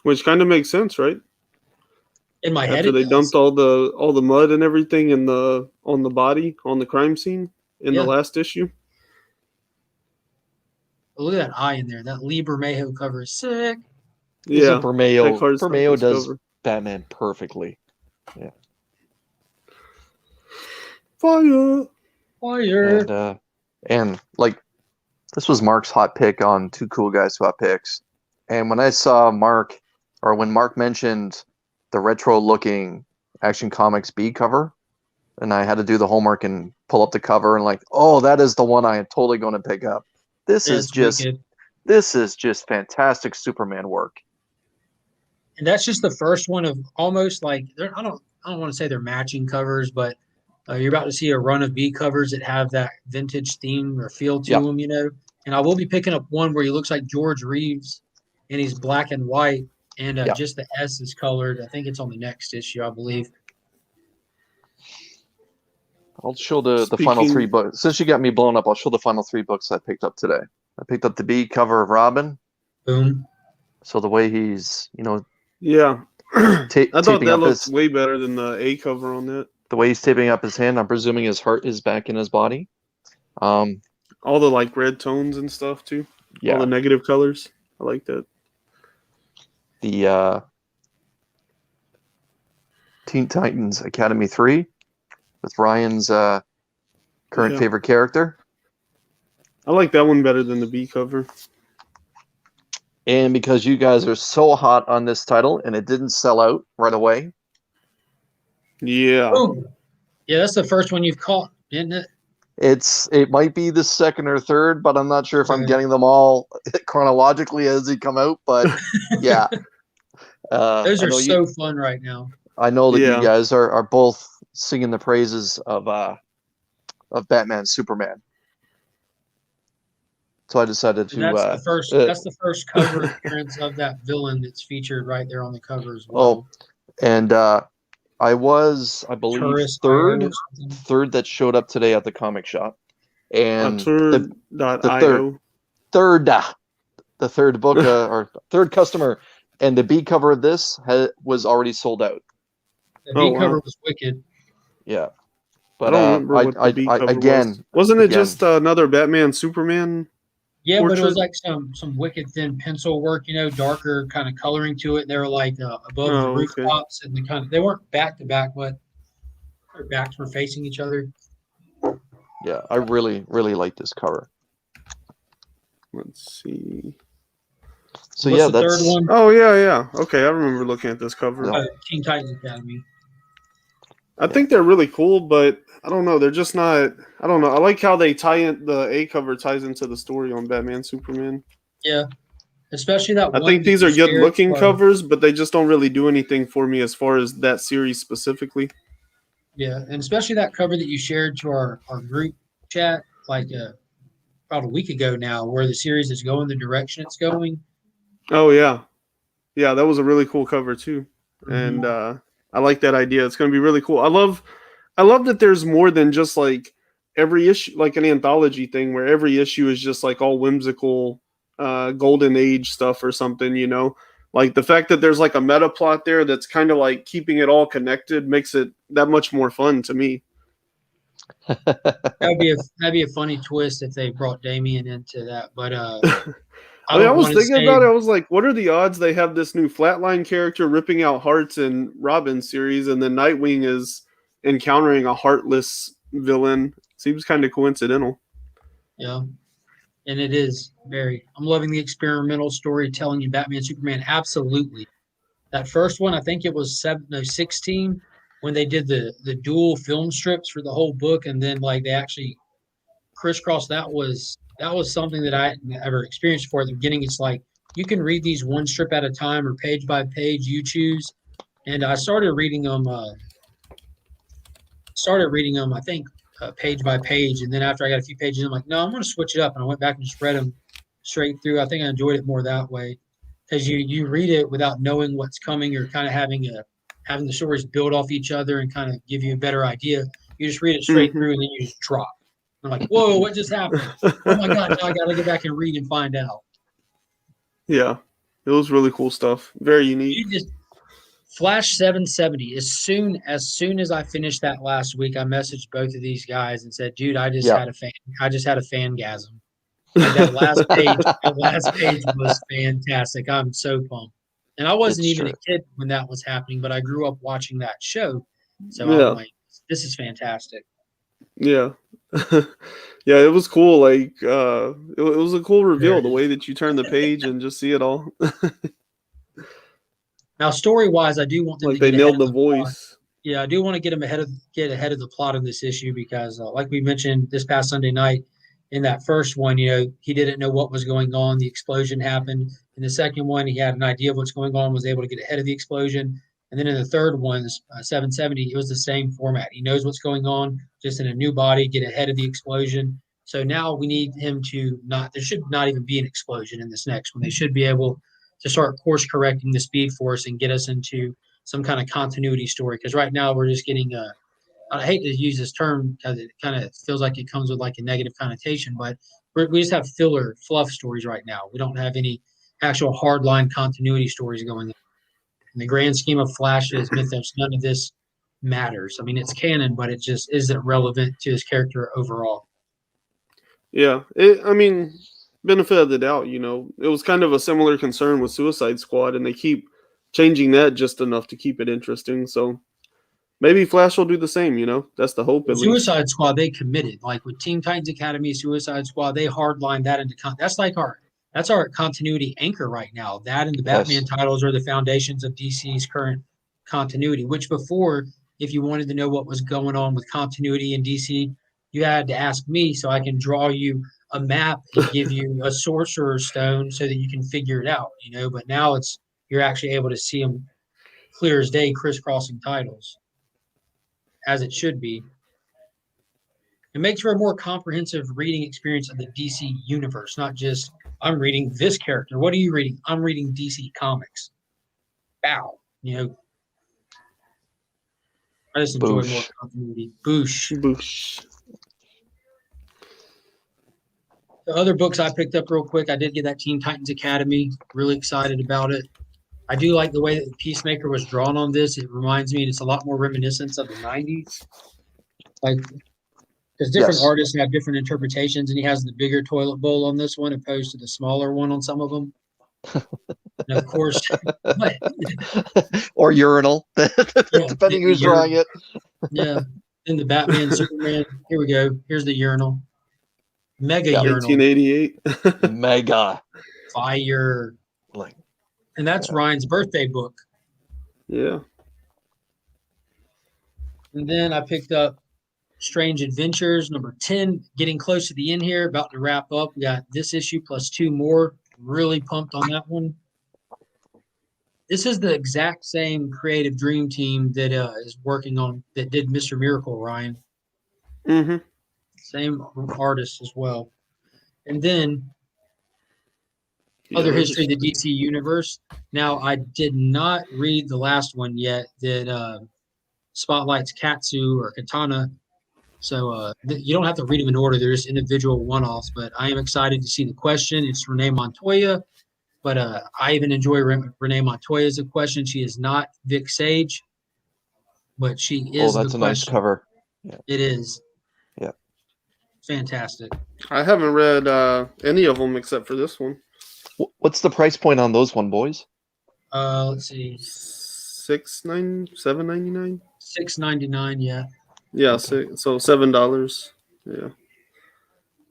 Speaker 3: Which kind of makes sense, right?
Speaker 2: In my head,
Speaker 3: After they dumped all the mud and everything on the body on the crime scene in the last issue.
Speaker 2: Look at that eye in there. That Lee Bermejo cover is sick.
Speaker 3: Yeah,
Speaker 4: Bermejo does Batman perfectly. Yeah.
Speaker 3: Fire.
Speaker 4: And like, this was Mark's hot pick on Two Cool Guys Hot Picks. And when I saw when Mark mentioned the retro-looking Action Comics B cover, and I had to do the homework and pull up the cover and like, oh, that is the one I am totally going to pick up. This is just fantastic Superman work.
Speaker 2: And that's just the first one of almost like I don't want to say they're matching covers, but you're about to see a run of B covers that have that vintage theme or feel to them, you know. And I will be picking up one where he looks like George Reeves, and he's black and white, and just the S is colored. I think it's on the next issue, I believe.
Speaker 4: I'll show the final 3 books. Since you got me blown up, I'll show the final 3 books I picked up today. I picked up the B cover of Robin.
Speaker 2: Boom.
Speaker 4: So the way he's,
Speaker 3: yeah. I thought that looked way better than the A cover on that.
Speaker 4: The way he's taping up his hand, I'm presuming his heart is back in his body.
Speaker 3: All the like red tones and stuff too. Yeah. All the negative colors. I like that.
Speaker 4: The Teen Titans Academy 3 with Ryan's current favorite character.
Speaker 3: I like that one better than the B cover.
Speaker 4: And because you guys are so hot on this title and it didn't sell out right away.
Speaker 3: Yeah.
Speaker 2: Ooh. Yeah, that's the first one you've caught, isn't it?
Speaker 4: It might be the second or third, but I'm not sure if I'm getting them all chronologically as they come out. But yeah,
Speaker 2: those are so fun right now.
Speaker 4: I know that you guys are both singing the praises of Batman, Superman. So I decided to.
Speaker 2: That's the first cover appearance of that villain that's featured right there on the cover as well.
Speaker 4: Oh, and I believe, third that showed up today at the comic shop, and the third book or third customer, and the B cover of this was already sold out.
Speaker 2: The B cover was wicked.
Speaker 4: Yeah,
Speaker 3: but wasn't it just another Batman Superman?
Speaker 2: Yeah, portrait? But it was like some wicked thin pencil work, darker kind of coloring to it. They were like above the rooftops, and they weren't back to back, but their backs were facing each other.
Speaker 4: Yeah, I really, really like this cover.
Speaker 3: Let's see.
Speaker 4: So
Speaker 2: what's the third one?
Speaker 3: Oh yeah. Okay, I remember looking at this cover.
Speaker 2: Teen Titans Academy.
Speaker 3: I think they're really cool, but I don't know. They're just not. I don't know. I like how they tie in the A cover ties into the story on Batman Superman.
Speaker 2: Yeah, especially that.
Speaker 3: I think these are good looking covers, but they just don't really do anything for me as far as that series specifically.
Speaker 2: Yeah, and especially that cover that you shared to our group chat like about a week ago now, where the series is going the direction it's going.
Speaker 3: Oh yeah, that was a really cool cover too, and I like that idea. It's going to be really cool. I love that there's more than just like every issue, like an anthology thing where every issue is just like all whimsical golden age stuff or something, like the fact that there's like a meta plot there that's kind of like keeping it all connected makes it that much more fun to me.
Speaker 2: That'd be a funny twist if they brought Damian into that, but
Speaker 3: I was thinking about it. I was like, what are the odds they have this new Flatline character ripping out hearts in Robin series, and then Nightwing is encountering a heartless villain? Seems kind of coincidental.
Speaker 2: Yeah, and it is very. I'm loving the experimental storytelling in Batman Superman. Absolutely. That first one, I think it was 16 when they did the dual film strips for the whole book, and then like they actually crisscrossed. That was something that I hadn't ever experienced before. At the beginning, it's like you can read these one strip at a time or page by page, you choose. And I started reading them. I think page by page, and then after I got a few pages, I'm like, no, I'm going to switch it up. And I went back and just read them straight through. I think I enjoyed it more that way. because you read it without knowing what's coming, or kind of having the stories build off each other and kind of give you a better idea. You just read it straight
Speaker 3: Mhm.
Speaker 2: through and then you just drop. I'm like, whoa, what just happened? Oh my god, now I got to go back and read and find out.
Speaker 3: Yeah, it was really cool stuff. Very unique.
Speaker 2: You just Flash 770. As soon as I finished that last week, I messaged both of these guys and said, "Dude, I just
Speaker 4: Yeah.
Speaker 2: had a fangasm. Like that last page was fantastic. I'm so pumped. And I wasn't
Speaker 4: It's
Speaker 2: even a
Speaker 4: true.
Speaker 2: kid when that was happening, but I grew up watching that show. So I'm
Speaker 3: Yeah,
Speaker 2: like, this is fantastic.
Speaker 3: yeah, yeah. It was cool. Like, it was a cool
Speaker 2: There
Speaker 3: reveal.
Speaker 2: it
Speaker 3: The way
Speaker 2: is.
Speaker 3: that you turn the page and just see it all.
Speaker 2: Now, story wise, I do want them
Speaker 3: Like
Speaker 2: to
Speaker 3: they
Speaker 2: get ahead
Speaker 3: nailed
Speaker 2: of
Speaker 3: the
Speaker 2: the plot.
Speaker 3: voice.
Speaker 2: Yeah, I do want to get ahead of the plot of this issue because, like we mentioned this past Sunday night, in that first one, he didn't know what was going on. The explosion happened. In the second one, he had an idea of what's going on, was able to get ahead of the explosion. And then in the third one, 770, it was the same format. He knows what's going on, just in a new body, get ahead of the explosion. So now we need him to not. There should not even be an explosion in this next one. They should be able to start course correcting the Speed Force and get us into some kind of continuity story. Because right now we're just getting I hate to use this term because it kind of feels like it comes with like a negative connotation, but we just have filler fluff stories right now. We don't have any actual hardline continuity stories going on. In the grand scheme of Flash's mythos, none of this matters. I mean, it's canon, but it just isn't relevant to his character overall.
Speaker 3: Yeah, I mean, benefit of the doubt. It was kind of a similar concern with Suicide Squad, and they keep changing that just enough to keep it interesting. So maybe Flash will do the same. That's the hope,
Speaker 2: With
Speaker 3: at least.
Speaker 2: Suicide Squad, they committed. Like with Teen Titans Academy, Suicide Squad, they hardlined that into that's our continuity anchor right now. That and the Batman
Speaker 4: Yes.
Speaker 2: titles are the foundations of DC's current continuity. Which before, if you wanted to know what was going on with continuity in DC, you had to ask me so I can draw you a map and give you a sorcerer's stone so that you can figure it out. But now you're actually able to see them clear as day, crisscrossing titles as it should be. It makes for a more comprehensive reading experience of the DC universe, not just I'm reading this character. What are you reading? I'm reading DC Comics. Bow. I just enjoy more
Speaker 4: Boosh.
Speaker 2: continuity. Boosh.
Speaker 3: Boosh.
Speaker 2: The other books I picked up real quick, I did get that Teen Titans Academy. Really excited about it. I do like the way that Peacemaker was drawn on this. It reminds me, it's a lot more reminiscent of the 90s. Like, because different
Speaker 4: Yes.
Speaker 2: artists have different interpretations, and he has the bigger toilet bowl on this one opposed to the smaller one on some of them. And of course, but,
Speaker 4: Or urinal,
Speaker 2: yeah,
Speaker 4: depending who's drawing it.
Speaker 2: yeah. Then the Batman, Superman. Here we go. Here's the urinal. Mega
Speaker 4: Yeah.
Speaker 2: urinal.
Speaker 3: 1988.
Speaker 4: Mega.
Speaker 2: Fire.
Speaker 4: Like,
Speaker 2: And that's
Speaker 4: yeah.
Speaker 2: Ryan's birthday book.
Speaker 3: Yeah.
Speaker 2: And then I picked up Strange Adventures, number 10, getting close to the end here, about to wrap up. We got this issue plus 2 more. Really pumped on that one. This is the exact same creative dream team that is working on, that did Mr. Miracle, Ryan.
Speaker 3: Mm-hmm.
Speaker 2: Same artist as well. And then
Speaker 3: Yeah,
Speaker 2: other
Speaker 3: there's
Speaker 2: history of the DC universe. Now, I did not read the last one yet that spotlights Katsu or Katana. So you don't have to read them in order. They're just individual one-offs. But I am excited to see the question. It's Renee Montoya. But I even enjoy Renee Montoya as a question. She is not Vic Sage, but she
Speaker 4: Oh,
Speaker 2: is the
Speaker 4: that's a nice
Speaker 2: question.
Speaker 4: cover. Yeah.
Speaker 2: It is.
Speaker 4: Yeah.
Speaker 2: Fantastic.
Speaker 3: I haven't read any of them except for this one.
Speaker 4: What's the price point on those boys?
Speaker 2: Let's see.
Speaker 3: $7.99.
Speaker 2: $6.99. Yeah.
Speaker 3: Yeah,
Speaker 4: Okay.
Speaker 3: so $7. Yeah,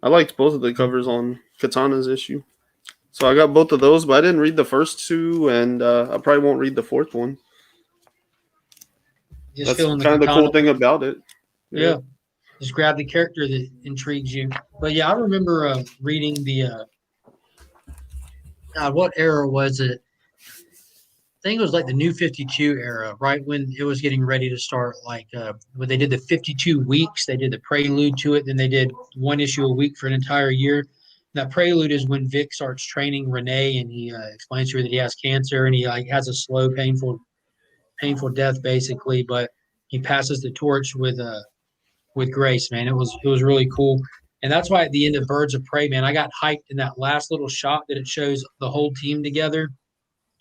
Speaker 3: I liked both of the covers on Katana's issue, so I got both of those. But I didn't read the first two, and I probably won't read the fourth one.
Speaker 2: Just
Speaker 3: That's
Speaker 2: feeling the
Speaker 3: kind of the cool
Speaker 2: Katana.
Speaker 3: thing about it.
Speaker 2: Yeah. Just grab the character that intrigues you. But yeah, I remember reading the God, what era was it? I think it was like the New 52 era, right when it was getting ready to start. Like when they did the 52 weeks, they did the prelude to it. Then they did one issue a week for an entire year. that prelude is when Vic starts training Renee, and he explains to her that he has cancer, and he like has a slow, painful death basically, but he passes the torch with grace, man. It was really cool. And that's why at the end of Birds of Prey, man, I got hyped in that last little shot that it shows the whole team together,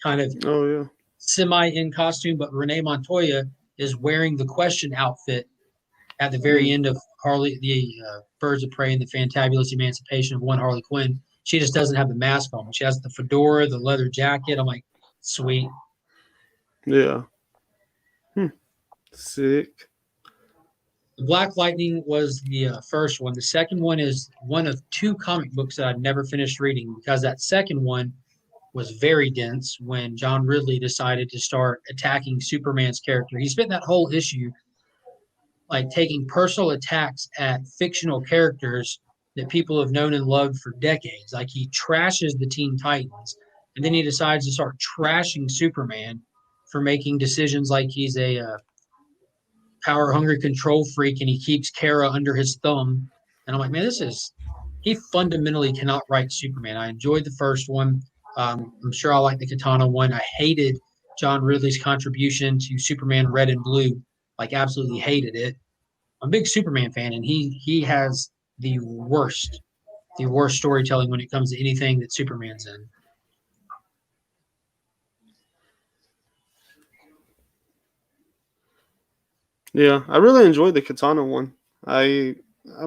Speaker 2: kind of
Speaker 3: Oh yeah.
Speaker 2: semi in costume, but Renee Montoya is wearing the Question outfit at the very end of Birds of Prey and the Fantabulous Emancipation of One Harley Quinn. She just doesn't have the mask on. She has the fedora, the leather jacket. I'm like, sweet.
Speaker 3: Yeah. Sick.
Speaker 2: Black Lightning was the first one. The second one is one of two comic books that I'd never finished reading because that second one was very dense when John Ridley decided to start attacking Superman's character. He spent that whole issue like taking personal attacks at fictional characters that people have known and loved for decades. Like he trashes the Teen Titans, and then he decides to start trashing Superman for making decisions like he's a power hungry control freak and he keeps Kara under his thumb. And I'm like, man, he fundamentally cannot write Superman. I enjoyed the first one. I'm sure I like the Katana one. I hated John Ridley's contribution to Superman Red and Blue, like absolutely hated it. I'm a big Superman fan, and he has the worst storytelling when it comes to anything that Superman's in.
Speaker 3: Yeah, I really enjoyed the Katana one. I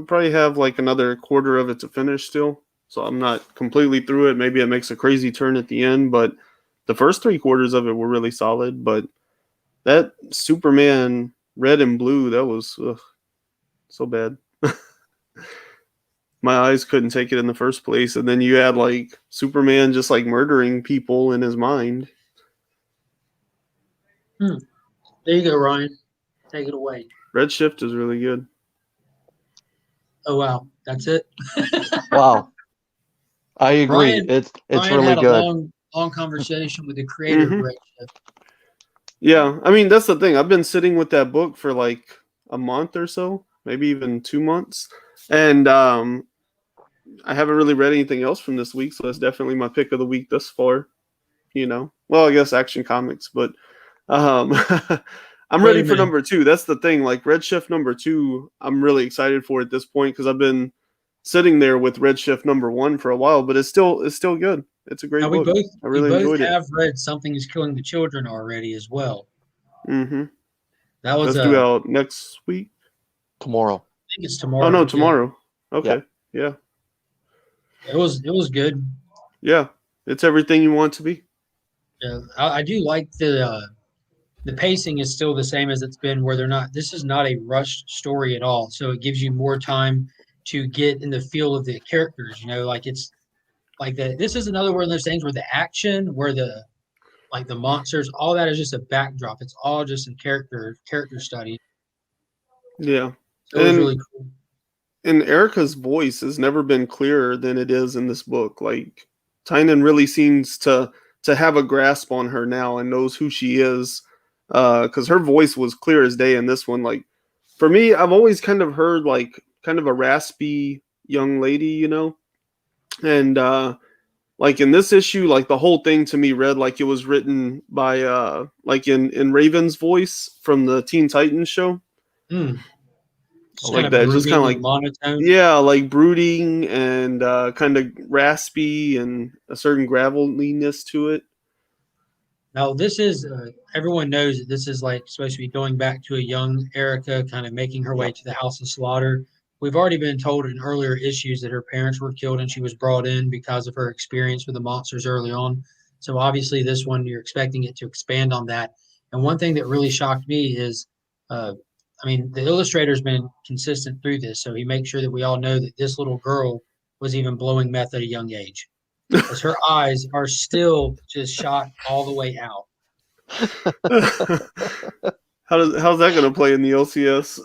Speaker 3: probably have like another quarter of it to finish still, so I'm not completely through it. Maybe it makes a crazy turn at the end, but the first 3 quarters of it were really solid. But that Superman Red and Blue, that was so bad. My eyes couldn't take it in the first place, and then you had like Superman just like murdering people in his mind.
Speaker 2: There you go, Ryan. Take it away.
Speaker 3: Red Shift is really good.
Speaker 2: Oh wow, that's it.
Speaker 4: Wow, I agree.
Speaker 2: Ryan,
Speaker 4: It's
Speaker 2: Ryan
Speaker 4: really
Speaker 2: had a
Speaker 4: good.
Speaker 2: long conversation with the creator of Red Shift.
Speaker 3: Yeah, I mean that's the thing. I've been sitting with that book for like a month or so, maybe even 2 months, and I haven't really read anything else from this week, so that's definitely my pick of the week thus far. Well, I guess Action Comics, but I'm ready for number 2. That's the thing. Like Red Shift number 2, I'm really excited for at this point because I've been sitting there with Red Shift number 1 for a while, but it's still good. It's a great
Speaker 2: Now,
Speaker 3: book. I really enjoyed it.
Speaker 2: We both have read Something is Killing the Children already as well.
Speaker 3: Mm-hmm.
Speaker 2: That was
Speaker 3: That's due out next week.
Speaker 4: Tomorrow.
Speaker 2: I think it's tomorrow.
Speaker 3: Oh no, tomorrow. Yeah. Okay. Yeah.
Speaker 2: It was good.
Speaker 3: Yeah, it's everything you want to be.
Speaker 2: Yeah, I do like the pacing is still the same as it's been, where this is not a rushed story at all. So it gives you more time to get in the feel of the characters, like it's like this is another one of those things where the action, where the monsters, all that is just a backdrop. It's all just a character study.
Speaker 3: Yeah.
Speaker 2: So it was really cool.
Speaker 3: And Erica's voice has never been clearer than it is in this book. Like Tynan really seems to have a grasp on her now and knows who she is. Because her voice was clear as day in this one. Like for me, I've always kind of heard like kind of a raspy young lady, and like in this issue, like the whole thing to me read like it was written by like in Raven's voice from the Teen Titans show. Like that, just kind of like
Speaker 2: monotone.
Speaker 3: Yeah, like brooding and kind of raspy and a certain graveliness to it.
Speaker 2: Now, this is everyone knows that this is like supposed to be going back to a young Erica, kind of making her way to the House of Slaughter. We've already been told in earlier issues that her parents were killed and she was brought in because of her experience with the monsters early on. So obviously, this one you're expecting it to expand on that. And one thing that really shocked me is, the illustrator's been consistent through this, so he makes sure that we all know that this little girl was even blowing meth at a young age, because her eyes are still just shot all the way out.
Speaker 3: How's that going to play in the LCS?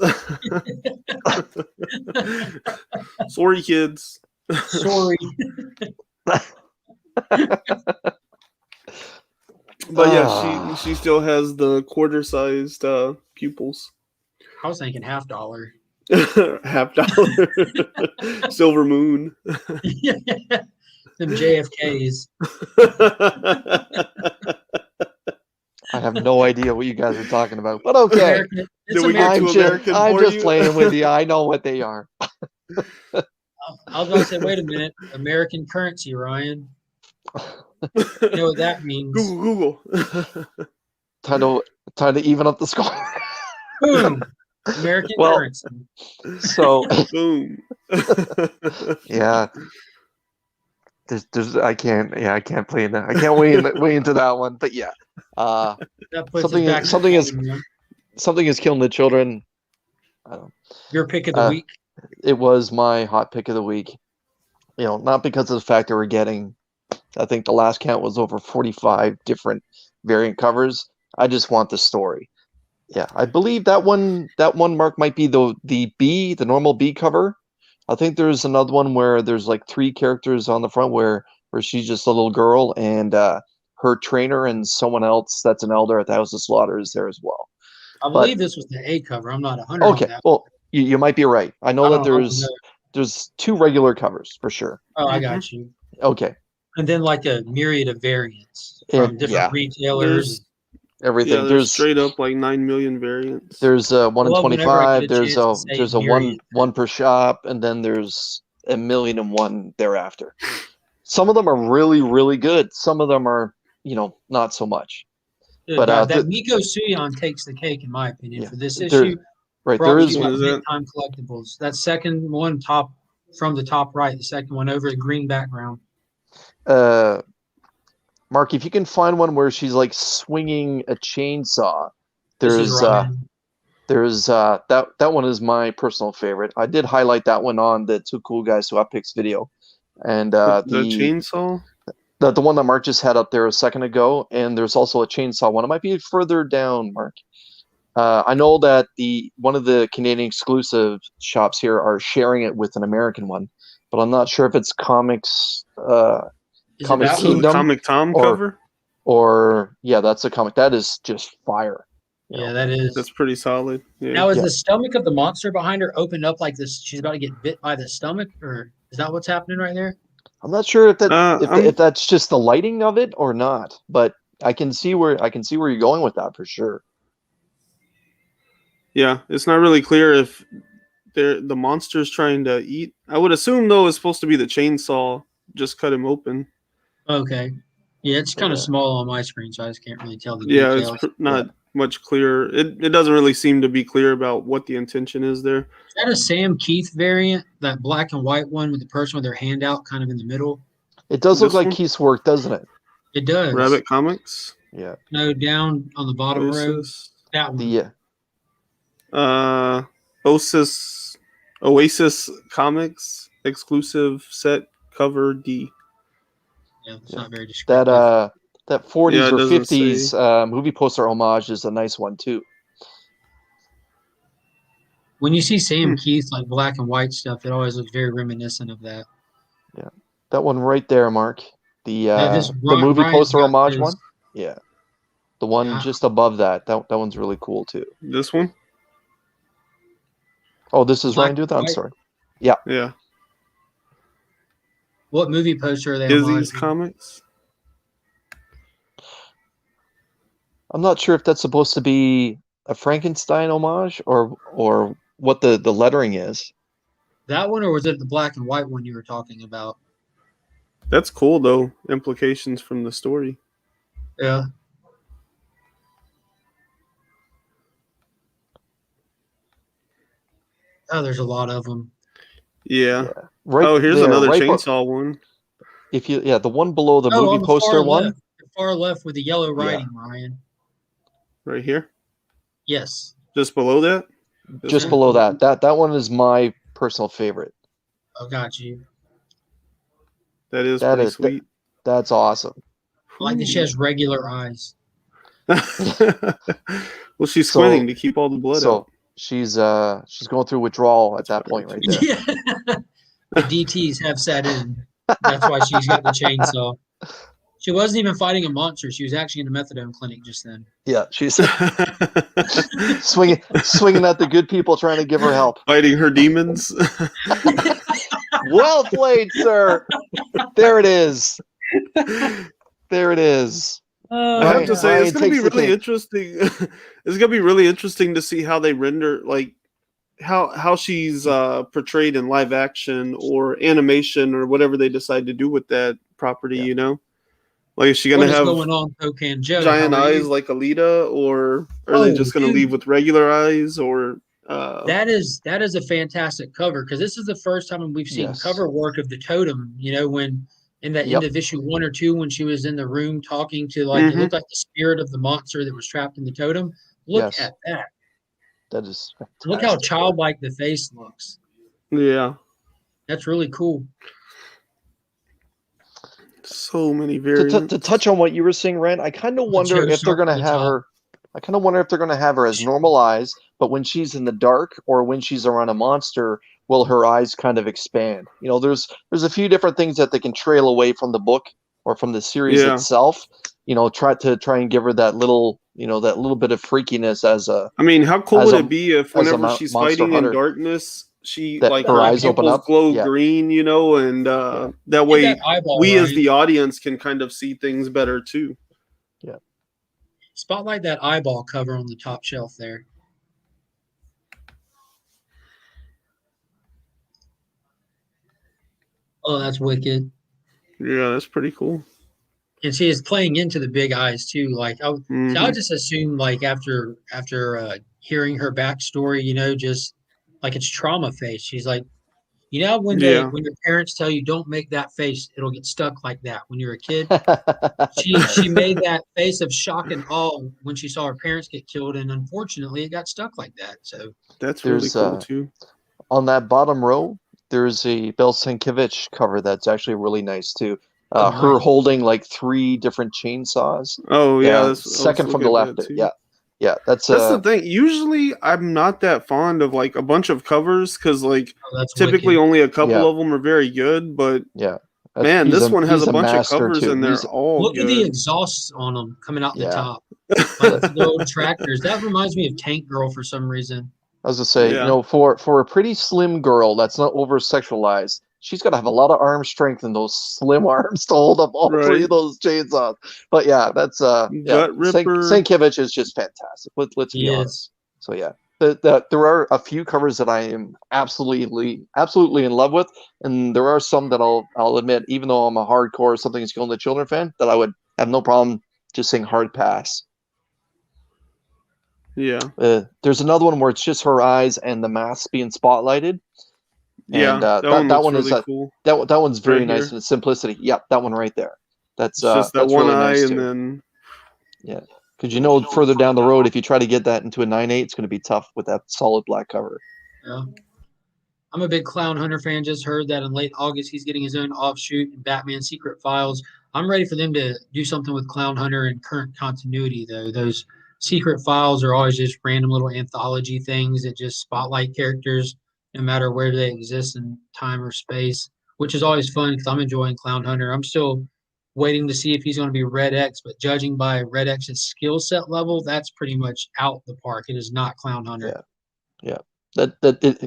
Speaker 3: Sorry, kids.
Speaker 2: Sorry.
Speaker 3: But yeah, she still has the quarter-sized pupils.
Speaker 2: I was thinking $50.
Speaker 3: $50 Silver Moon.
Speaker 2: Them JFKs.
Speaker 4: I have no idea what you guys are talking about, but okay.
Speaker 2: American, it's
Speaker 3: Did we get
Speaker 2: American.
Speaker 3: too American
Speaker 4: I'm
Speaker 3: for
Speaker 4: just
Speaker 3: you?
Speaker 4: playing with you. I know what they are.
Speaker 2: I was going to say, wait a minute. American currency, Ryan. You know what that means?
Speaker 3: Google.
Speaker 4: Time to even up the score.
Speaker 2: Boom. American
Speaker 4: Well,
Speaker 2: currency.
Speaker 4: So
Speaker 3: Boom.
Speaker 4: yeah, I can't play in that. I can't weigh into that one. But yeah,
Speaker 2: That puts us back
Speaker 4: something is killing the children. I don't.
Speaker 2: Your pick of the week.
Speaker 4: It was my hot pick of the week. You know, not because of the fact that we're getting, I think the last count was over 45 different variant covers. I just want the story. Yeah, I believe that one mark might be the normal B cover. I think there's another one where there's like 3 characters on the front where she's just a little girl, and her trainer and someone else that's an elder at the House of Slaughter is there as well.
Speaker 2: I believe this was the A cover. I'm not 100
Speaker 4: Okay,
Speaker 2: on that.
Speaker 4: well, you might be right. I know that there's 2 regular covers for sure.
Speaker 2: Oh, I got you.
Speaker 4: Okay.
Speaker 2: And then like a myriad of variants from different retailers.
Speaker 4: Everything.
Speaker 3: Yeah, there's straight up like 9 million variants.
Speaker 4: There's 1 in 25. There's a
Speaker 2: myriad.
Speaker 4: one per shop, and then there's 1,000,001 thereafter. Some of them are really, really good. Some of them are, not so much.
Speaker 2: But that Miko Suyon takes the cake, in my opinion, for this issue.
Speaker 4: Right, there is
Speaker 2: one. Time collectibles. That second one from the top right, the second one over the green background.
Speaker 4: Mark, if you can find one where she's like swinging a chainsaw, there's that one is my personal favorite. I did highlight that one on the Two Cool Guys Swap Picks video, and
Speaker 3: the chainsaw,
Speaker 4: the one that Mark just had up there a second ago, and there's also a chainsaw one. It might be further down, Mark. I know that one of the Canadian exclusive shops here are sharing it with an American one, but I'm not sure if it's Comics. Comic Kingdom,
Speaker 3: Comic Tom cover,
Speaker 4: or that's a comic that is just fire.
Speaker 2: Yeah, that is.
Speaker 3: That's pretty solid. Yeah.
Speaker 2: Now, is the stomach of the monster behind her opened up like this? She's about to get bit by the stomach, or is that what's happening right there?
Speaker 4: I'm not sure if if that's just the lighting of it or not, but I can see where you're going with that for sure.
Speaker 3: Yeah, it's not really clear if the monster's trying to eat. I would assume though it's supposed to be the chainsaw just cut him open.
Speaker 2: Okay. Yeah, it's kind of small on my screen, so I just can't really tell the details.
Speaker 3: It's not much clearer. It doesn't really seem to be clear about what the intention is there.
Speaker 2: Is that a Sam Keith variant, that black and white one with the person with their hand out kind of in the middle?
Speaker 4: It does look like Keith's work, doesn't it?
Speaker 2: It does.
Speaker 3: Rabbit Comics?
Speaker 4: Yeah.
Speaker 2: No, down on the bottom row. That one.
Speaker 3: Oasis Comics exclusive set cover D.
Speaker 2: Yeah, it's not very descriptive.
Speaker 4: That 40s or 50s movie poster homage is a nice one too.
Speaker 2: When you see Sam Keith like black and white stuff, it always looks very reminiscent of that.
Speaker 4: Yeah, that one right there, Mark. The movie poster homage one. Yeah, the one just above that. That one's really cool too.
Speaker 3: This one.
Speaker 4: Oh, this is Ryan Duth. I'm sorry. Yeah.
Speaker 3: Yeah.
Speaker 2: What movie poster are they?
Speaker 3: Disney's Comics.
Speaker 4: I'm not sure if that's supposed to be a Frankenstein homage or what the lettering is.
Speaker 2: That one, or was it the black and white one you were talking about?
Speaker 3: That's cool though. Implications from the story.
Speaker 2: Yeah. Oh, there's a lot of them.
Speaker 3: Yeah.
Speaker 4: Right.
Speaker 3: Here's another chainsaw one.
Speaker 4: If you the one below the movie poster one.
Speaker 2: The far left with the yellow writing, Ryan.
Speaker 3: Right here?
Speaker 2: Yes.
Speaker 3: Just below that?
Speaker 4: Just below that. That one is my personal favorite.
Speaker 2: Oh, got you.
Speaker 3: That is pretty sweet.
Speaker 4: That's awesome.
Speaker 2: I like that she has regular eyes.
Speaker 3: Well, she's squinting to keep all the blood out.
Speaker 4: She's going through withdrawal at that point right there.
Speaker 2: Yeah. The DTs have set in. That's why she's got the chainsaw. She wasn't even fighting a monster. She was actually in a methadone clinic just then.
Speaker 4: Yeah, she's swinging at the good people trying to give her help.
Speaker 3: Fighting her demons.
Speaker 4: Well played, sir. There it is. There it is.
Speaker 3: I have to say, it's
Speaker 4: Ryan
Speaker 3: going to be
Speaker 4: takes the
Speaker 3: really
Speaker 4: cake.
Speaker 3: interesting. It's going to be really interesting to see how they render, like, how she's portrayed in live action or animation or whatever they decide to do with that property,
Speaker 4: Yeah.
Speaker 3: you know? Like, is she going
Speaker 2: What
Speaker 3: to
Speaker 2: is
Speaker 3: have
Speaker 2: going on, Pocan Joe?
Speaker 3: giant
Speaker 2: How are
Speaker 3: eyes
Speaker 2: you?
Speaker 3: like Alita, or are they
Speaker 2: Oh,
Speaker 3: just going to
Speaker 2: dude.
Speaker 3: leave with regular eyes, or
Speaker 2: That is a fantastic cover because this is the first time we've seen
Speaker 4: Yes.
Speaker 2: cover work of the totem. You know, when in that
Speaker 4: Yep.
Speaker 2: end of issue 1 or 2, when she was in the room talking to like it
Speaker 3: Mhm.
Speaker 2: looked like the spirit of the monster that was trapped in the totem. Look
Speaker 4: Yes.
Speaker 2: at that.
Speaker 4: That is fantastic.
Speaker 2: Look how childlike the face looks.
Speaker 3: yeah,
Speaker 2: That's really cool.
Speaker 3: so many
Speaker 4: To
Speaker 3: variants.
Speaker 4: touch on what you were saying, Rand, I kind of wonder
Speaker 2: Joe
Speaker 4: if they're
Speaker 2: starting
Speaker 4: going to
Speaker 2: at the
Speaker 4: have
Speaker 2: top.
Speaker 4: her. I kind of wonder if they're going to have her as normal eyes, but when she's in the dark or when she's around a monster, will her eyes kind of expand? You know, there's a few different things that they can trail away from the book or from the series
Speaker 3: Yeah.
Speaker 4: itself. You know, try and give her that little, that little bit of freakiness as a
Speaker 3: I mean, how cool
Speaker 4: as
Speaker 3: would
Speaker 4: a-
Speaker 3: it be if
Speaker 4: as a
Speaker 3: whenever she's
Speaker 4: monster
Speaker 3: fighting in
Speaker 4: hunter
Speaker 3: darkness, she
Speaker 4: that
Speaker 3: like
Speaker 4: her
Speaker 3: her
Speaker 4: eyes open
Speaker 3: pupils
Speaker 4: up?
Speaker 3: glow
Speaker 4: Yeah.
Speaker 3: green, you know, and
Speaker 4: Yeah.
Speaker 3: that
Speaker 2: Get
Speaker 3: way
Speaker 2: that eyeball
Speaker 3: we as
Speaker 2: right.
Speaker 3: the audience can kind of see things better too.
Speaker 4: Yeah.
Speaker 2: Spotlight that eyeball cover on the top shelf there. Oh, that's wicked.
Speaker 3: Yeah, that's pretty cool.
Speaker 2: And she is playing into the big eyes too. Like I
Speaker 3: Mhm.
Speaker 2: just assumed like after hearing her backstory, you know, just like it's trauma face. She's like, you know, when
Speaker 3: Yeah.
Speaker 2: when your parents tell you don't make that face, it'll get stuck like that when you're a kid. She made that face of shock and awe when she saw her parents get killed, and unfortunately, it got stuck like that. So
Speaker 3: That's really
Speaker 4: There's
Speaker 3: cool too.
Speaker 4: on that bottom row, there's a Bel Sienkiewicz cover that's actually really nice too.
Speaker 2: oh,
Speaker 4: Her
Speaker 2: nice.
Speaker 4: holding like 3 different chainsaws.
Speaker 3: Oh yeah,
Speaker 4: Yeah,
Speaker 3: I was
Speaker 4: second from the
Speaker 3: looking at
Speaker 4: left.
Speaker 3: that too.
Speaker 4: Yeah, that's
Speaker 3: That's the thing. Usually, I'm not that fond of like a bunch of covers because like
Speaker 2: Oh, that's
Speaker 3: typically
Speaker 2: wicked.
Speaker 3: only a couple
Speaker 4: Yeah.
Speaker 3: of them are very good. But
Speaker 4: yeah.
Speaker 3: man, this one has
Speaker 4: He's
Speaker 3: a
Speaker 4: a
Speaker 3: bunch of
Speaker 4: master
Speaker 3: covers
Speaker 4: too.
Speaker 3: and they're all
Speaker 2: Look at the
Speaker 3: good.
Speaker 2: exhausts on them coming out the
Speaker 4: Yeah.
Speaker 2: top, like the old tractors. That reminds me of Tank Girl for some reason.
Speaker 4: I was gonna say,
Speaker 3: Yeah.
Speaker 4: for a pretty slim girl that's not over sexualized, she's gotta have a lot of arm strength and those slim arms to hold up all 3
Speaker 3: Right.
Speaker 4: of those chainsaws. But yeah, that's
Speaker 3: Gut Ripper.
Speaker 4: Sienkiewicz is just fantastic. Let's be
Speaker 2: He
Speaker 4: honest.
Speaker 2: is.
Speaker 4: So yeah, there are a few covers that I am absolutely in love with, and there are some that I'll admit, even though I'm a hardcore Something is Killing the Children fan, that I would have no problem just saying hard pass.
Speaker 3: Yeah.
Speaker 4: There's another one where it's just her eyes and the mask being spotlighted,
Speaker 3: Yeah.
Speaker 4: and
Speaker 3: That one looks
Speaker 4: one
Speaker 3: really
Speaker 4: is
Speaker 3: cool.
Speaker 4: that one's very
Speaker 3: Right
Speaker 4: nice
Speaker 3: here.
Speaker 4: in its simplicity. Yep, that one right there. That's
Speaker 3: It's just that
Speaker 4: that's
Speaker 3: one
Speaker 4: really
Speaker 3: eye
Speaker 4: nice
Speaker 3: and
Speaker 4: too.
Speaker 3: then
Speaker 4: Yeah, because further down the road, if you try to get that into a 9/8, it's going to be tough with that solid black cover.
Speaker 2: Yeah. I'm a big Clown Hunter fan. Just heard that in late August he's getting his own offshoot in Batman Secret Files. I'm ready for them to do something with Clown Hunter in current continuity, though. Those Secret Files are always just random little anthology things that just spotlight characters no matter where they exist in time or space, which is always fun because I'm enjoying Clown Hunter. I'm still waiting to see if he's going to be Red X, but judging by Red X's skill set level, that's pretty much out the park. It is not Clown Hunter.
Speaker 4: Yeah.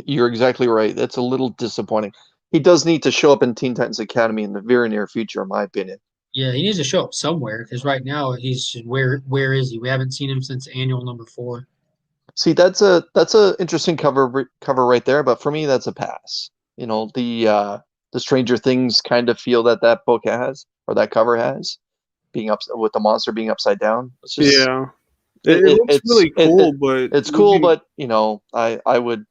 Speaker 4: You're exactly right. That's a little disappointing. He does need to show up in Teen Titans Academy in the very near future, in my opinion.
Speaker 2: Yeah, he needs to show up somewhere because right now he's just, where is he? We haven't seen him since annual number 4.
Speaker 4: See, that's a interesting cover right there, but for me, that's a pass. The Stranger Things kind of feel that book has, or that cover has, being up with the monster being upside down. It's just
Speaker 3: yeah. It looks really cool, but
Speaker 4: it's cool, but I would,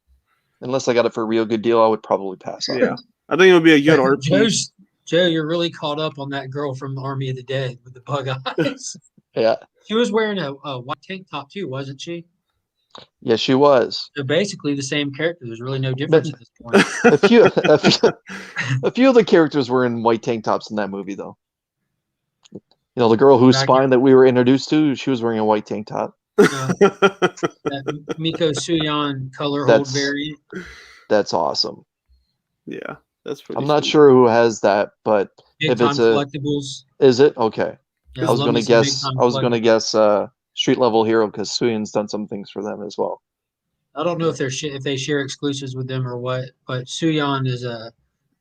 Speaker 4: unless I got it for a real good deal, I would probably pass on it.
Speaker 3: yeah. I think it would be a good art piece.
Speaker 2: Joe, you're really caught up on that girl from Army of the Dead with the bug eyes.
Speaker 4: Yeah.
Speaker 2: She was wearing a white tank top too, wasn't she?
Speaker 4: Yeah, she was.
Speaker 2: So basically the same character. There's really no difference at this point.
Speaker 4: a few of the characters were in white tank tops in that movie, though. The girl whose spine that we were introduced to, she was wearing a white tank top.
Speaker 2: That Miko Suyan color hold variant.
Speaker 4: That's awesome.
Speaker 3: Yeah, that's pretty.
Speaker 4: I'm not sure who has that, but
Speaker 2: Big
Speaker 4: if
Speaker 2: time
Speaker 4: it's a,
Speaker 2: collectibles.
Speaker 4: is it okay?
Speaker 2: Yeah,
Speaker 4: I was gonna
Speaker 2: Olympus and Big
Speaker 4: guess.
Speaker 2: Time
Speaker 4: I was gonna
Speaker 2: Collectibles.
Speaker 4: guess Street Level Hero because Suyan's done some things for them as well.
Speaker 2: I don't know if if they share exclusives with them or what, but Suyon is a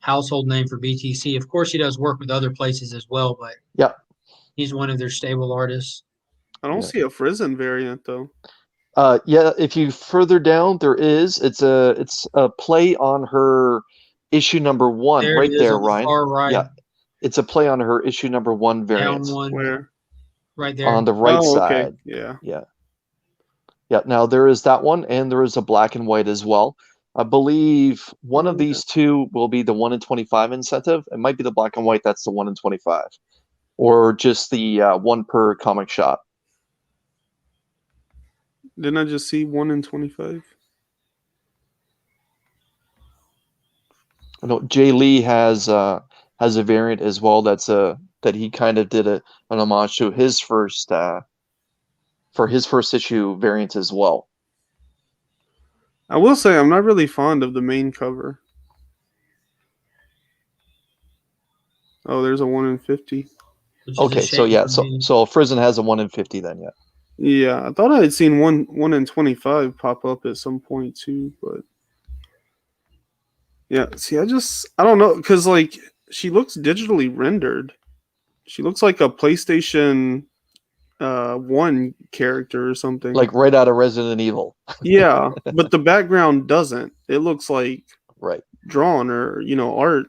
Speaker 2: household name for BTC. Of course, he does work with other places as well, but
Speaker 4: Yeah,
Speaker 2: he's one of their stable artists.
Speaker 3: I don't
Speaker 4: Yeah.
Speaker 3: see a Frizen variant though.
Speaker 4: yeah. If you further down, there is. It's a play on her issue number 1
Speaker 2: There it
Speaker 4: right
Speaker 2: is
Speaker 4: there,
Speaker 2: on the
Speaker 4: Ryan.
Speaker 2: far right,
Speaker 4: Yeah, it's a play on her issue number 1
Speaker 2: down
Speaker 4: variant
Speaker 2: one,
Speaker 3: Where?
Speaker 2: right there.
Speaker 4: on the right
Speaker 3: Oh, okay.
Speaker 4: side.
Speaker 3: Yeah.
Speaker 4: Yeah. Yeah, now there is that one, and there is a black and white as well. I believe one of these two will be the 1 in 25 incentive. It might be the black and white that's the 1 in 25, or just the 1 per comic shop.
Speaker 3: Didn't I just see 1 in 25?
Speaker 4: I know Jay Lee has a variant as well. That's that he kind of did an homage to his first for his first issue variant as well.
Speaker 3: I will say I'm not really fond of the main cover. Oh, there's a 1 in 50.
Speaker 2: Which is a
Speaker 4: Okay, so
Speaker 2: shame
Speaker 4: yeah,
Speaker 2: for
Speaker 4: so
Speaker 2: me.
Speaker 4: Frizen has a 1 in 50 then, yeah.
Speaker 3: Yeah, I thought I had seen 1 in 25 pop up at some point too, but yeah. See, I don't know because like she looks digitally rendered. She looks like a PlayStation 1 character or something.
Speaker 4: Like right out of Resident Evil.
Speaker 3: Yeah, but the background doesn't. It looks like
Speaker 4: Right.
Speaker 3: drawn or art,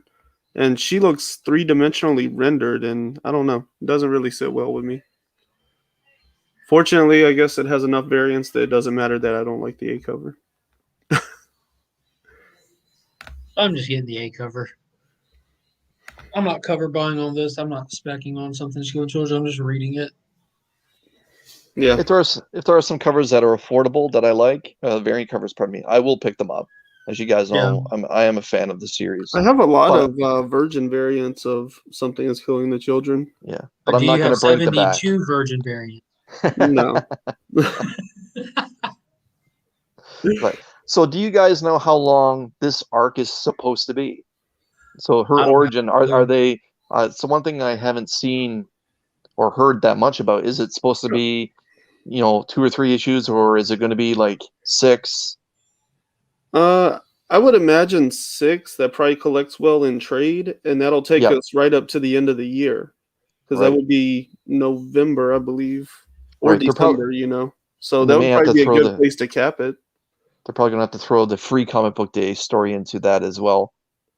Speaker 3: and she looks 3-dimensionally rendered, and I don't know, it doesn't really sit well with me. Fortunately, I guess it has enough variants that it doesn't matter that I don't like the A cover.
Speaker 2: I'm just getting the A cover. I'm not cover buying on this. I'm not specking on something School Children. I'm just reading it.
Speaker 3: Yeah,
Speaker 4: If there are some covers that are affordable that I like, variant covers, pardon me, I will pick them up. As you guys know, I am a fan of the series.
Speaker 3: I have a lot
Speaker 4: But-
Speaker 3: of virgin variants of Something Is Killing the Children.
Speaker 4: Yeah,
Speaker 2: But
Speaker 4: but I'm
Speaker 2: do
Speaker 4: not
Speaker 2: you
Speaker 4: going
Speaker 2: have
Speaker 4: to break the back.
Speaker 2: 72 virgin variants?
Speaker 3: No.
Speaker 4: Right. So, do you guys know how long this arc is supposed to be? So, her
Speaker 2: I don't have
Speaker 4: origin,
Speaker 2: a
Speaker 4: are
Speaker 2: clue.
Speaker 4: they? So, one thing I haven't seen or heard that much about, is it supposed to be, 2 or 3 issues, or is it going to be like 6?
Speaker 3: I would imagine 6. That probably collects well in trade, and that'll take
Speaker 4: Yep.
Speaker 3: us right up to the end of the year, because that
Speaker 4: Right.
Speaker 3: would be November, I believe, or
Speaker 4: Right, they're
Speaker 3: December. So
Speaker 4: and
Speaker 3: that
Speaker 4: they
Speaker 3: would
Speaker 4: may have
Speaker 3: probably
Speaker 4: to
Speaker 3: be a good place to cap it.
Speaker 4: They're probably going to have to throw the free comic book day story into that as well.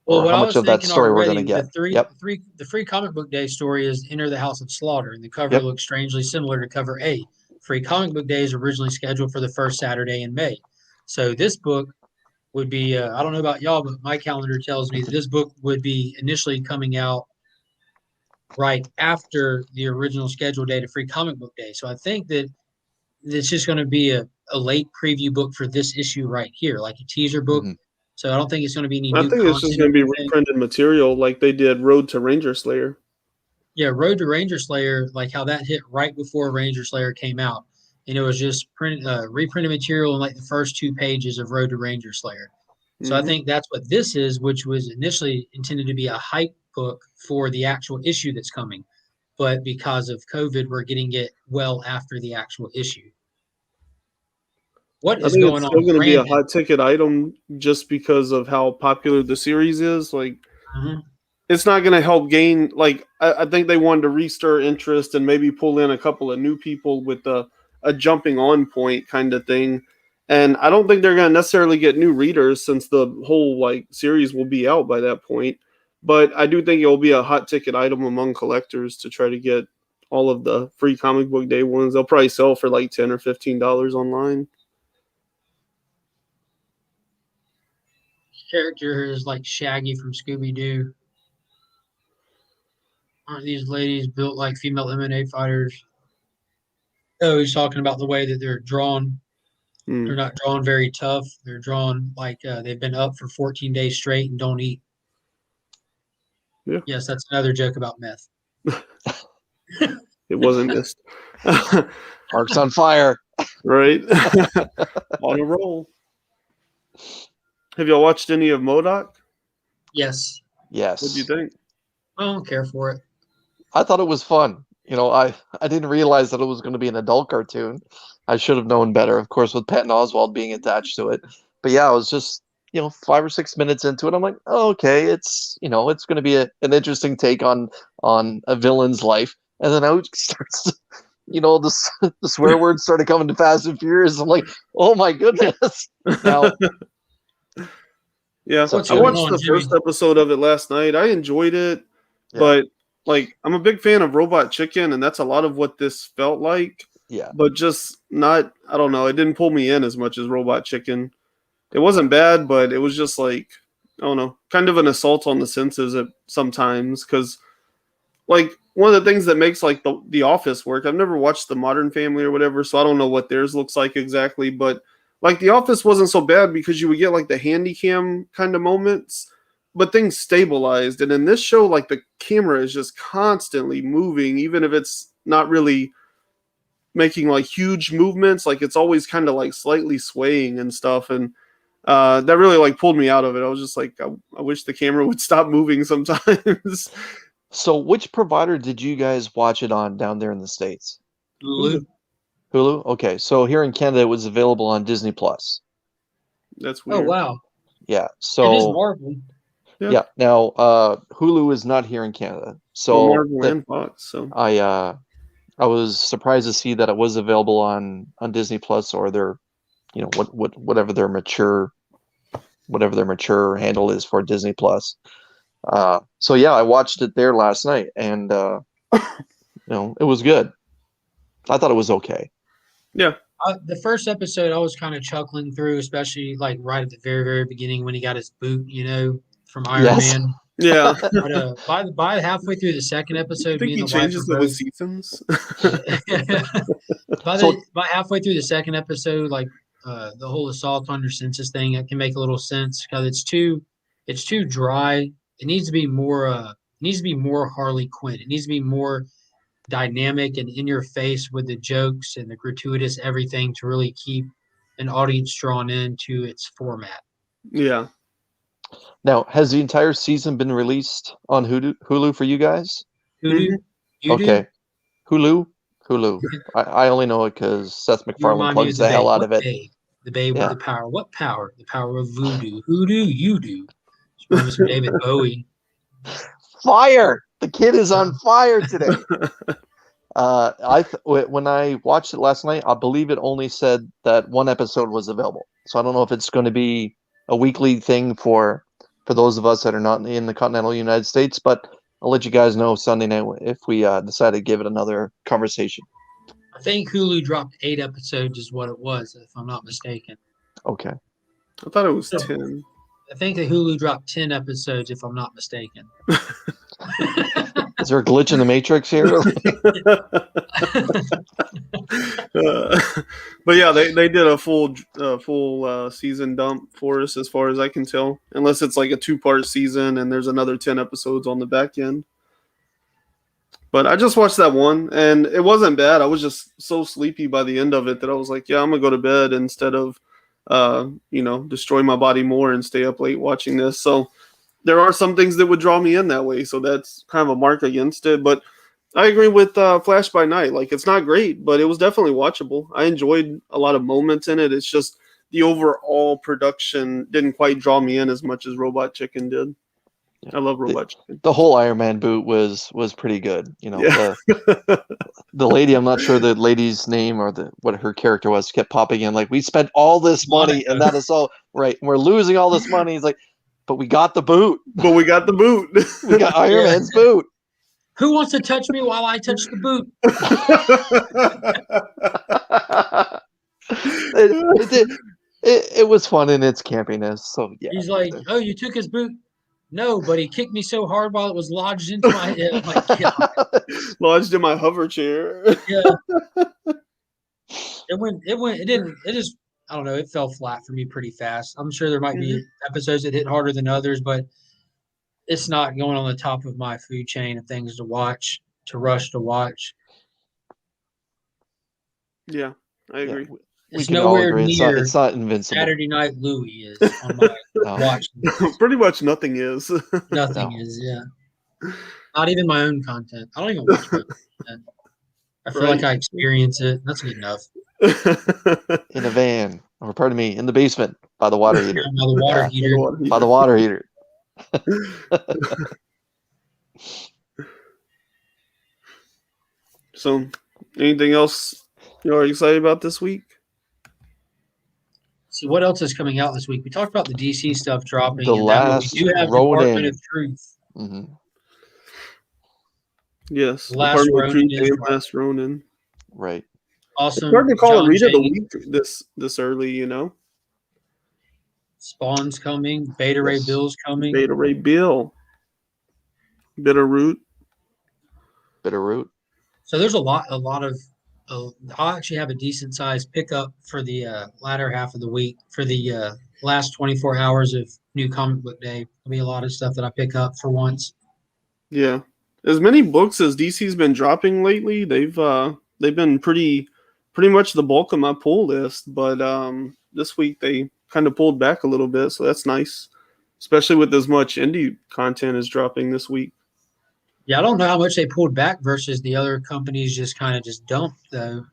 Speaker 2: Well,
Speaker 4: Or
Speaker 2: what
Speaker 4: how
Speaker 2: I
Speaker 4: much
Speaker 2: was
Speaker 4: of that
Speaker 2: thinking
Speaker 4: story we're going to
Speaker 2: already,
Speaker 4: get. Yep.
Speaker 2: the free comic book day story is Enter the House of Slaughter, and the cover
Speaker 4: Yep.
Speaker 2: looks strangely similar to cover A. Free comic book day is originally scheduled for the first Saturday in May. So this book would be, I don't know about y'all, but my calendar tells me that this book would be initially coming out right after the original scheduled date of free comic book day. So I think that it's just going to be a late preview book for this issue right here, like a teaser book.
Speaker 4: Mhm.
Speaker 2: So I don't think it's going to be any
Speaker 3: I
Speaker 2: new
Speaker 3: think it's just
Speaker 2: content
Speaker 3: going
Speaker 2: or
Speaker 3: to be
Speaker 2: anything.
Speaker 3: reprinted material like they did Road to Ranger Slayer.
Speaker 2: Yeah, Road to Ranger Slayer, like how that hit right before Ranger Slayer came out. And it was just reprinted material in like the first 2 pages of Road to Ranger Slayer. So I
Speaker 3: Mhm.
Speaker 2: think that's what this is, which was initially intended to be a hype book for the actual issue that's coming. But because of COVID, we're getting it well after the actual issue. What
Speaker 3: I
Speaker 2: is
Speaker 3: think
Speaker 2: going
Speaker 3: it's
Speaker 2: on
Speaker 3: still
Speaker 2: with
Speaker 3: going to be a
Speaker 2: Brandon?
Speaker 3: hot ticket item just because of how popular the series is. Like,
Speaker 2: Mhm.
Speaker 3: it's not going to help gain. Like, I think they wanted to restir interest and maybe pull in a couple of new people with a jumping on point kind of thing. And I don't think they're going to necessarily get new readers since the whole series will be out by that point. But I do think it will be a hot ticket item among collectors to try to get all of the free comic book day ones. They'll probably sell for like $10 or $15 online.
Speaker 2: Character is like Shaggy from Scooby Doo. Aren't these ladies built like female MMA fighters? Oh, he's talking about the way that they're drawn. They're
Speaker 3: Hmm.
Speaker 2: not drawn very tough. They're drawn like they've been up for 14 days straight and don't eat.
Speaker 3: Yeah.
Speaker 2: Yes, that's another joke about meth.
Speaker 3: It wasn't missed.
Speaker 4: Arc's on fire.
Speaker 3: Right? On a roll. Have y'all watched any of MODOK?
Speaker 2: Yes.
Speaker 4: Yes.
Speaker 3: What do you think?
Speaker 2: I don't care for it.
Speaker 4: I thought it was fun. I didn't realize that it was going to be an adult cartoon. I should have known better, of course, with Patton Oswalt being attached to it. But yeah, I was just 5 or 6 minutes into it. I'm like, oh, okay, it's going to be an interesting take on a villain's life. And then out starts, the swear words started coming to Fast and Furious. I'm like, oh my goodness. Now,
Speaker 3: Yeah,
Speaker 2: What's
Speaker 3: I
Speaker 2: going
Speaker 3: watched
Speaker 2: on,
Speaker 3: the
Speaker 2: Jimmy?
Speaker 3: first episode of it last night. I enjoyed it,
Speaker 4: Yeah.
Speaker 3: but like I'm a big fan of Robot Chicken, and that's a lot of what this felt like.
Speaker 4: yeah,
Speaker 3: But just not, I don't know, it didn't pull me in as much as Robot Chicken. It wasn't bad, but it was just like, I don't know, kind of an assault on the senses at sometimes. Because like one of the things that makes like the Office work, I've never watched the Modern Family or whatever, so I don't know what theirs looks like exactly, but like the Office wasn't so bad because you would get like the handy cam kind of moments, but things stabilized. And in this show, like the camera is just constantly moving, even if it's not really making like huge movements, like it's always kind of like slightly swaying and stuff. And that really like pulled me out of it. I was just like, I wish the camera would stop moving sometimes.
Speaker 4: So which provider did you guys watch it on down there in the States?
Speaker 2: Lulu.
Speaker 4: Hulu? Okay, so here in Canada, it was available on Disney Plus.
Speaker 3: That's
Speaker 2: Oh
Speaker 3: weird.
Speaker 2: wow,
Speaker 4: Yeah,
Speaker 2: it is
Speaker 4: so
Speaker 2: Marvel.
Speaker 4: yeah. Now, Hulu is not here in Canada,
Speaker 3: Well,
Speaker 4: so
Speaker 3: Marvel and Fox. So
Speaker 4: I was surprised to see that it was available on Disney Plus or their, whatever their mature handle is for Disney Plus. So yeah, I watched it there last night, and it was good. I thought it was okay.
Speaker 3: yeah,
Speaker 2: The first episode, I was kind of chuckling through, especially like right at the very, very beginning when he got his boot, from Iron
Speaker 4: Yes.
Speaker 2: Man.
Speaker 3: yeah.
Speaker 2: But by halfway through the second
Speaker 3: I
Speaker 2: episode,
Speaker 3: think
Speaker 2: me
Speaker 3: he
Speaker 2: and the wife
Speaker 3: changes
Speaker 2: were
Speaker 3: it with
Speaker 2: both.
Speaker 3: seasons.
Speaker 2: By halfway through the second episode, like the whole assault on your senses thing, it can make a little sense because it's too dry. It needs to be more. It needs to be more Harley Quinn. It needs to be more dynamic and in your face with the jokes and the gratuitous everything to really keep an audience drawn into its format.
Speaker 3: Yeah.
Speaker 4: Now, has the entire season been released on Hulu for you guys?
Speaker 2: Hoodoo, you
Speaker 4: Okay, Hulu. I only know it because Seth
Speaker 2: You
Speaker 4: MacFarlane
Speaker 2: remind me of
Speaker 4: plugs
Speaker 2: the
Speaker 4: the hell
Speaker 2: babe.
Speaker 4: out
Speaker 2: What
Speaker 4: of it.
Speaker 2: babe? The babe with
Speaker 4: Yeah.
Speaker 2: the power. What power? The power of voodoo. Hoodoo, you do. Just remember some David Bowie.
Speaker 4: Fire! The kid is on fire today. When I watched it last night, I believe it only said that one episode was available. So I don't know if it's going to be a weekly thing for those of us that are not in the continental United States, but I'll let you guys know Sunday night if we decide to give it another conversation.
Speaker 2: I think Hulu dropped 8 episodes is what it was, if I'm not mistaken.
Speaker 4: Okay.
Speaker 3: I thought it was 10.
Speaker 2: I think that Hulu dropped 10 episodes, if I'm not mistaken.
Speaker 4: Is there a glitch in the Matrix here?
Speaker 3: But yeah, they did a full season dump for us, as far as I can tell. Unless it's like a 2-part season and there's another 10 episodes on the back end. But I just watched that one, and it wasn't bad. I was just so sleepy by the end of it that I was like, yeah, I'm gonna go to bed instead of, destroy my body more and stay up late watching this. So there are some things that would draw me in that way. So that's kind of a mark against it. But I agree with Flash by Night. Like, it's not great, but it was definitely watchable. I enjoyed a lot of moments in it. It's just the overall production didn't quite draw me in as much as Robot Chicken did. I love Robot Chicken.
Speaker 4: The whole Iron Man boot was pretty good.
Speaker 3: Yeah.
Speaker 4: The lady, I'm not sure the lady's name or what her character was, kept popping in like, we spent all this money and that is all right. We're losing all this money. He's like, but we got the boot.
Speaker 3: But we got the boot.
Speaker 4: We got Iron Man's boot.
Speaker 2: Who wants to touch me while I touch the boot?
Speaker 4: It was fun in its campiness. So yeah.
Speaker 2: He's like, oh, you took his boot? No, but he kicked me so hard while it was lodged into my head. I'm like, God.
Speaker 3: Lodged in my hover chair.
Speaker 2: Yeah. It just, I don't know, it fell flat for me pretty fast. I'm sure there might be episodes that hit harder than others, but it's not going on the top of my food chain of things to watch, to rush to watch.
Speaker 3: Yeah, I agree.
Speaker 4: Yeah,
Speaker 2: It's
Speaker 4: can all
Speaker 2: nowhere
Speaker 4: agree
Speaker 2: near
Speaker 4: it's not invincible.
Speaker 2: Saturday Night Louie is on my watch list.
Speaker 3: Pretty much nothing is.
Speaker 2: Nothing
Speaker 4: No.
Speaker 2: is, yeah. Not even my own content. I don't even watch my own content. I feel like I experience it. That's good enough.
Speaker 4: In a van, or pardon me, in the basement by the water heater.
Speaker 2: By the water heater.
Speaker 4: By the water heater.
Speaker 3: So, anything else you're excited about this week?
Speaker 2: See what else is coming out this week. We talked about the DC stuff dropping.
Speaker 4: The
Speaker 2: and that, but
Speaker 4: Last
Speaker 2: we do have
Speaker 4: Ronin.
Speaker 2: Department of Truth.
Speaker 4: Mm-hmm.
Speaker 3: Yes,
Speaker 2: Last
Speaker 3: Department of
Speaker 2: Ronin
Speaker 3: Truth
Speaker 2: is
Speaker 3: and Last Ronin.
Speaker 4: Right.
Speaker 2: Awesome.
Speaker 3: It's hard to call
Speaker 2: John
Speaker 3: a read of the
Speaker 2: Jane.
Speaker 3: week this early, you know.
Speaker 2: Spawn's coming. Beta Ray
Speaker 4: Yes.
Speaker 2: Bill's coming.
Speaker 3: Beta Ray Bill. Bitterroot.
Speaker 4: Bitterroot.
Speaker 2: So there's a lot of. I'll actually have a decent sized pickup for the latter half of the week for the last 24 hours of New Comic Book Day. There'll be a lot of stuff that I pick up for once.
Speaker 3: Yeah, as many books as DC's been dropping lately, they've been pretty much the bulk of my pull list. But this week they kind of pulled back a little bit, so that's nice, especially with as much indie content is dropping this week.
Speaker 2: Yeah, I don't know how much they pulled back versus the other companies just kind of just dumped though.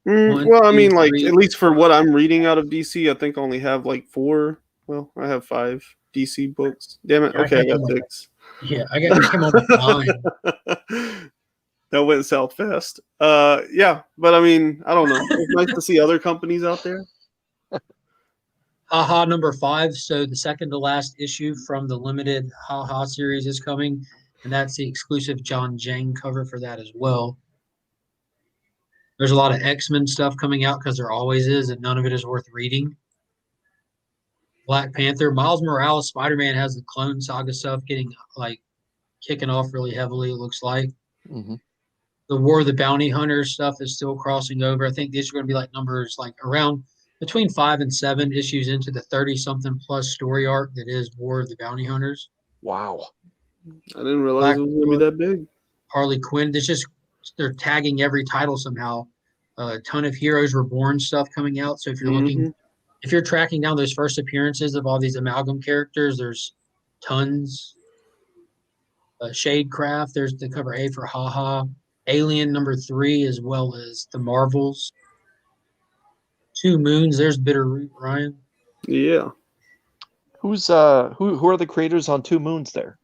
Speaker 3: Well, I mean, like,
Speaker 2: 3.
Speaker 3: at least for what I'm reading out of DC, I think I only have like 4. Well, I have 5 DC books. Damn it.
Speaker 2: Yeah,
Speaker 3: Okay, I got 6.
Speaker 2: Yeah, I came on with 9.
Speaker 3: That went south fast. Yeah, but I mean, I don't know. It's nice to see other companies out there.
Speaker 2: Haha number 5. So the second to last issue from the limited Haha series is coming, and that's the exclusive John Jane cover for that as well. There's a lot of X-Men stuff coming out because there always is, and none of it is worth reading. Black Panther, Miles Morales, Spider-Man has the Clone Saga stuff getting like kicking off really heavily. It looks like the War of the Bounty Hunters stuff is still crossing over. I think these are going to be like numbers like around between 5 and 7 issues into the 30-something plus story arc that is War of the Bounty Hunters.
Speaker 4: Wow.
Speaker 3: I didn't realize it was going to be that big.
Speaker 2: Harley Quinn. It's just they're tagging every title somehow. A ton of Heroes Reborn stuff coming out. So if you're looking, if you're tracking down those first appearances of all these amalgam characters, there's tons. Shadecraft, there's the cover A for Haha. Alien number 3, as well as the Marvels. 2 Moons, there's Bitterroot, Ryan.
Speaker 3: Yeah.
Speaker 4: Who's who are the creators on 2 Moons there?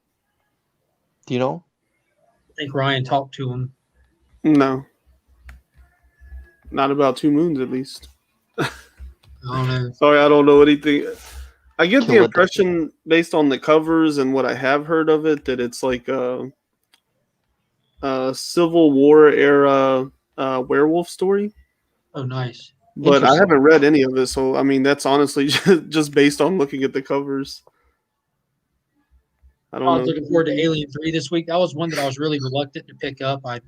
Speaker 4: Do you know?
Speaker 2: I think Ryan talked to him.
Speaker 3: No. Not about 2 Moons, at least.
Speaker 2: I don't know.
Speaker 3: Sorry, I don't know anything. I get the impression, based on the covers and what I have heard of it, that it's like a Civil War era werewolf story.
Speaker 2: Oh, nice.
Speaker 3: But I haven't read any of it, so I mean, that's honestly just based on looking at the covers. I don't know.
Speaker 2: I was looking forward to Alien 3 this week. That was one that I was really reluctant to pick up. I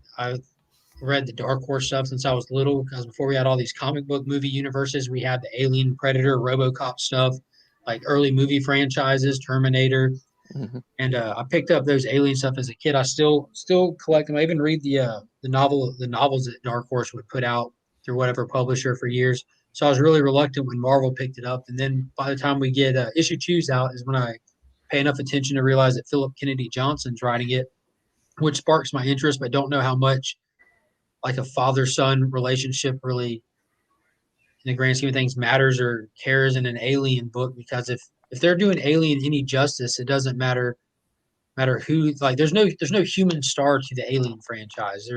Speaker 2: read the Dark Horse stuff since I was little, because before we had all these comic book movie universes, we had the Alien, Predator, RoboCop stuff, like early movie franchises, Terminator. And I picked up those Alien stuff as a kid. I still collect them. I even read the novels that Dark Horse would put out through whatever publisher for years. So I was really reluctant when Marvel picked it up. And then by the time we get issue 2's out is when I pay enough attention to realize that Philip Kennedy Johnson's writing it, which sparks my interest, but don't know how much like a father-son relationship really, in the grand scheme of things, matters or cares in an Alien book. Because if they're doing Alien any justice, it doesn't matter who. Like, there's no human star to the Alien franchise.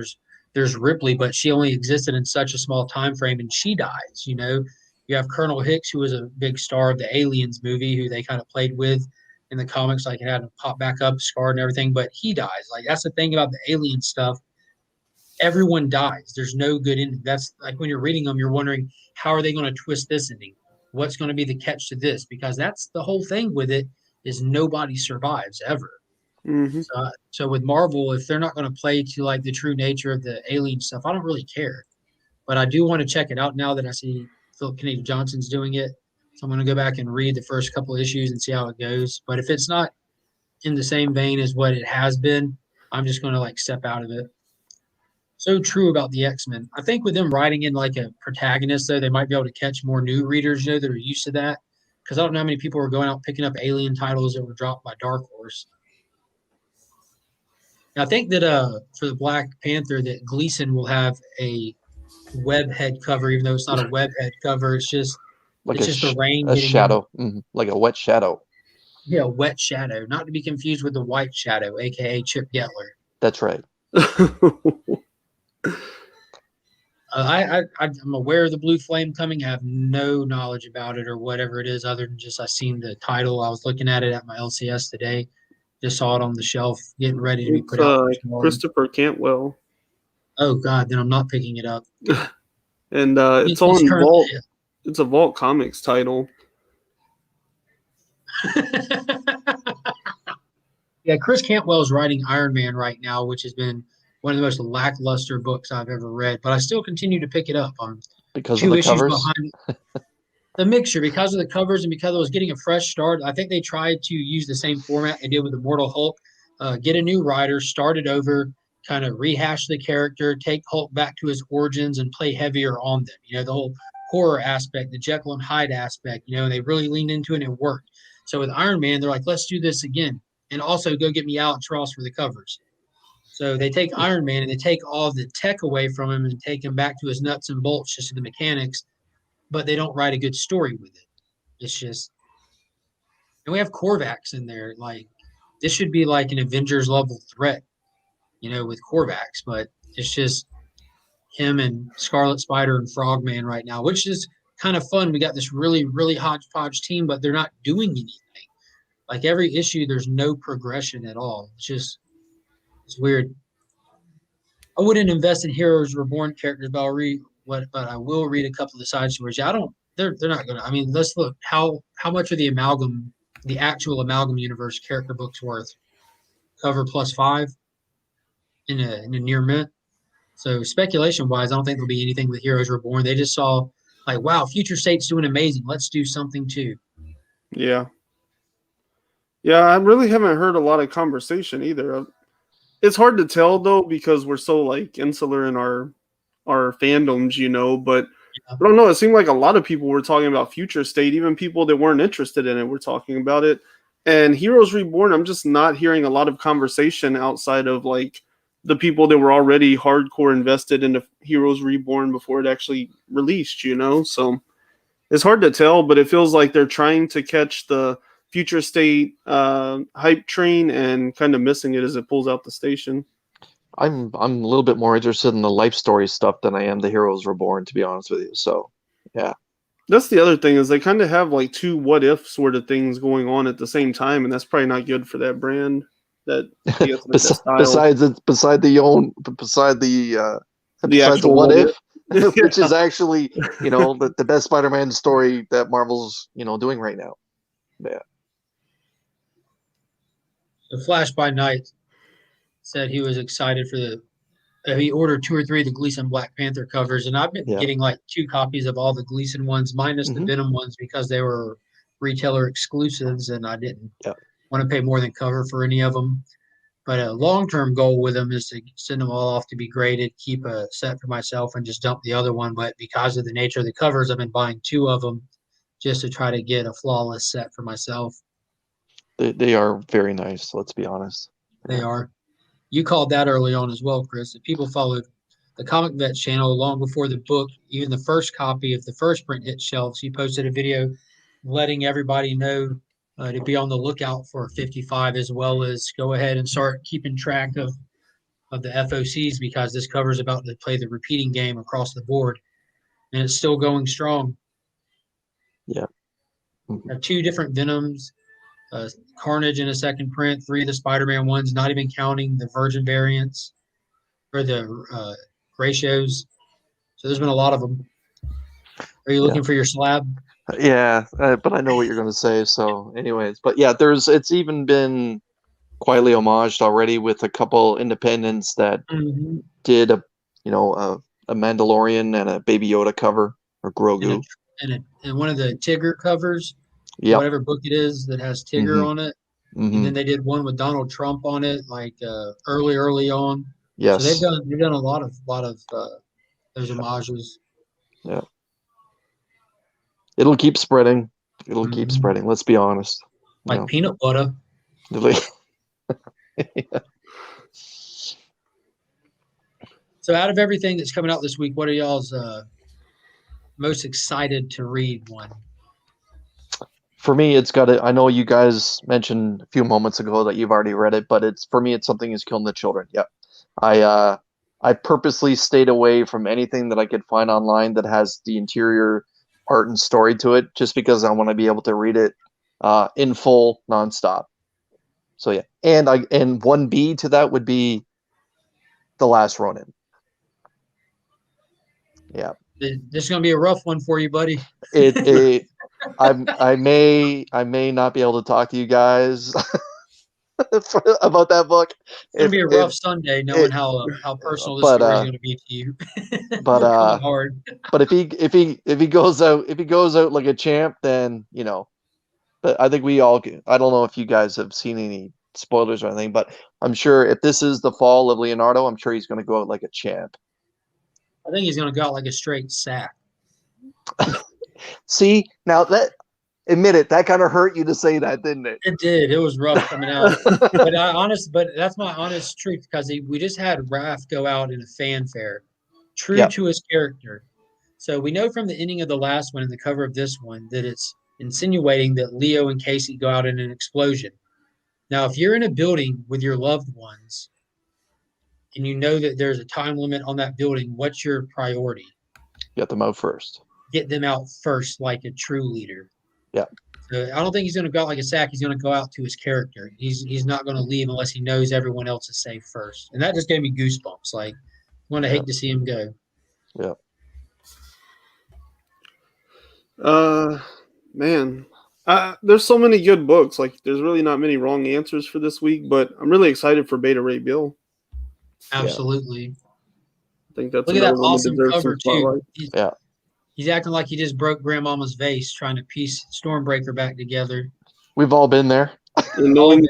Speaker 2: There's Ripley, but she only existed in such a small time frame, and she dies. You know, you have Colonel Hicks, who was a big star of the Aliens movie, who they kind of played with in the comics, like it had to pop back up, scarred and everything, but he dies. Like, that's the thing about the Alien stuff. Everyone dies. There's no good ending. That's like when you're reading them, you're wondering, how are they going to twist this ending? What's going to be the catch to this? Because that's the whole thing with it, is nobody survives ever. So with Marvel, if they're not going to play to like the true nature of the Alien stuff, I don't really care. But I do want to check it out now that I see Philip Kennedy Johnson's doing it. So I'm going to go back and read the first couple of issues and see how it goes. But if it's not in the same vein as what it has been, I'm just going to like step out of it. So true about the X-Men. I think with them writing in like a protagonist, though, they might be able to catch more new readers, you know, that are used to that. Because I don't know how many people are going out picking up Alien titles that were dropped by Dark Horse. I think that for the Black Panther, that Gleason will have a web head cover, even though it's not a web head cover.
Speaker 4: Like
Speaker 2: It's just the rain
Speaker 4: a
Speaker 2: hitting him.
Speaker 4: shadow, like a wet shadow.
Speaker 2: Yeah, wet shadow, not to be confused with the white shadow, aka Chip Getler.
Speaker 4: That's right.
Speaker 2: I'm aware of the Blue Flame coming. I have no knowledge about it or whatever it is, other than just I seen the title. I was looking at it at my LCS today. Just saw it on the shelf, getting ready to be
Speaker 3: It's
Speaker 2: put out.
Speaker 3: Christopher Cantwell,
Speaker 2: Oh God, then I'm not picking it up.
Speaker 3: and it's
Speaker 2: He's
Speaker 3: on
Speaker 2: currently.
Speaker 3: Vault. It's a Vault Comics title.
Speaker 2: Yeah, Chris Cantwell is writing Iron Man right now, which has been one of the most lackluster books I've ever read. But I still continue to pick it up. I'm
Speaker 4: Because of
Speaker 2: two
Speaker 4: the
Speaker 2: issues
Speaker 4: covers.
Speaker 2: behind the mixture because of the covers and because it was getting a fresh start. I think they tried to use the same format they did with Immortal Hulk, get a new writer, start it over, kind of rehash the character, take Hulk back to his origins, and play heavier on them. You know, the whole horror aspect, the Jekyll and Hyde aspect. You know, and they really leaned into it and it worked. So with Iron Man, they're like, let's do this again, and also go get me Alex Ross for the covers. So they take Iron Man and they take all the tech away from him and take him back to his nuts and bolts, just to the mechanics, but they don't write a good story with it. It's just, and we have Korvax in there. Like, this should be like an Avengers level threat, you know, with Korvax, but it's just him and Scarlet Spider and Frogman right now, which is kind of fun. We got this really, really hodgepodge team, but they're not doing anything. Like every issue, there's no progression at all. It's weird. I wouldn't invest in Heroes Reborn characters, but but I will read a couple of the side stories. I don't. They're not gonna. I mean, let's look how much are the actual amalgam universe character books worth? Cover plus 5 in a near mint. So speculation wise, I don't think there'll be anything with Heroes Reborn. They just saw like, wow, Future State's doing amazing. Let's do something too.
Speaker 3: Yeah. Yeah, I really haven't heard a lot of conversation either. It's hard to tell though because we're so like insular in our fandoms, you know, but
Speaker 2: Yeah.
Speaker 3: I don't know, it seemed like a lot of people were talking about Future State, even people that weren't interested in it were talking about it. And Heroes Reborn, I'm just not hearing a lot of conversation outside of like the people that were already hardcore invested into Heroes Reborn before it actually released, you know? So it's hard to tell, but it feels like they're trying to catch the Future State hype train and kind of missing it as it pulls out the station.
Speaker 4: I'm a little bit more interested in the life story stuff than I am the Heroes Reborn, to be honest with you. So, yeah.
Speaker 3: That's the other thing is they kind of have like two what if sort of things going on at the same time, and that's probably not good for that brand. That
Speaker 4: besides
Speaker 3: the
Speaker 4: the
Speaker 3: actual
Speaker 4: what if,
Speaker 3: if.
Speaker 4: which is actually the best Spider-Man story that Marvel's doing right now. Yeah.
Speaker 2: The Flash by Night said he was excited for he ordered 2 or 3 of the Gleason Black Panther covers, and I've been getting like 2 copies of all the Gleason ones, minus the Venom ones, because they were retailer exclusives, and I didn't want to pay more than cover for any of them. But a long-term goal with them is to send them all off to be graded, keep a set for myself, and just dump the other one. But because of the nature of the covers, I've been buying 2 of them just to try to get a flawless set for myself.
Speaker 4: They are very nice, let's be honest.
Speaker 2: They are. You called that early on as well, Chris. If people followed the Comic Vet channel long before the book, even the first copy of the first print hit shelves, he posted a video letting everybody know to be on the lookout for 55, as well as go ahead and start keeping track of the FOCs, because this cover is about to play the repeating game across the board, and it's still going strong.
Speaker 4: Yeah.
Speaker 2: I have 2 different Venoms, Carnage in a second print, 3 of the Spider-Man ones, not even counting the Virgin variants or the ratios. So there's been a lot of them. Are you looking for your slab?
Speaker 4: Yeah, but I know what you're going to say. So, anyways, but yeah, it's even been quietly homaged already with a couple independents that did a Mandalorian and a Baby Yoda cover, or Grogu,
Speaker 2: and one of the Tigger covers, whatever book it is that has Tigger on it. And then they did one with Donald Trump on it, like early on.
Speaker 4: Yes.
Speaker 2: So they've done a lot of those homages.
Speaker 4: Yeah. It'll keep spreading. It'll keep spreading. Let's be honest.
Speaker 2: Like peanut butter.
Speaker 4: Yeah.
Speaker 2: So out of everything that's coming out this week, what are y'all's most excited to read one?
Speaker 4: For me, it's got to. I know you guys mentioned a few moments ago that you've already read it, but it's for me, it's Something Is Killing the Children. Yep. I purposely stayed away from anything that I could find online that has the interior art and story to it, just because I want to be able to read it in full, nonstop. So yeah, and 1B to that would be The Last Ronin. Yeah,
Speaker 2: This is going to be a rough one for you, buddy.
Speaker 4: I may not be able to talk to you guys about that book.
Speaker 2: It's going to be a rough Sunday, knowing how personal this story is going to be to you.
Speaker 4: But
Speaker 2: We're coming hard.
Speaker 4: But if he goes out like a champ, then you know. But I think we all. I don't know if you guys have seen any spoilers or anything, but I'm sure if this is the fall of Leonardo, I'm sure he's going to go out like a champ.
Speaker 2: I think he's going to go out like a straight sack.
Speaker 4: See, now admit it, that kind of hurt you to say that, didn't it?
Speaker 2: It did. It was rough coming out. But that's my honest truth, because we just had Raph go out in a fanfare, true to his character. So we know from the ending of the last one and the cover of this one that it's insinuating that Leo and Casey go out in an explosion. Now, if you're in a building with your loved ones and you know that there's a time limit on that building, what's your priority?
Speaker 4: Get them out first.
Speaker 2: Get them out first, like a true leader.
Speaker 4: Yeah.
Speaker 2: So I don't think he's going to go out like a sack. He's going to go out to his character. He's not going to leave unless he knows everyone else is safe first. And that just gave me goosebumps. Like, I'm going to hate to see him go.
Speaker 4: Yeah.
Speaker 3: Man, there's so many good books. Like, there's really not many wrong answers for this week, but I'm really excited for Beta Ray Bill.
Speaker 2: Absolutely.
Speaker 3: I think that's
Speaker 2: look at that awesome cover too. He's acting like he just broke Grandmama's vase, trying to piece Stormbreaker back together.
Speaker 4: We've all been there.
Speaker 3: And knowing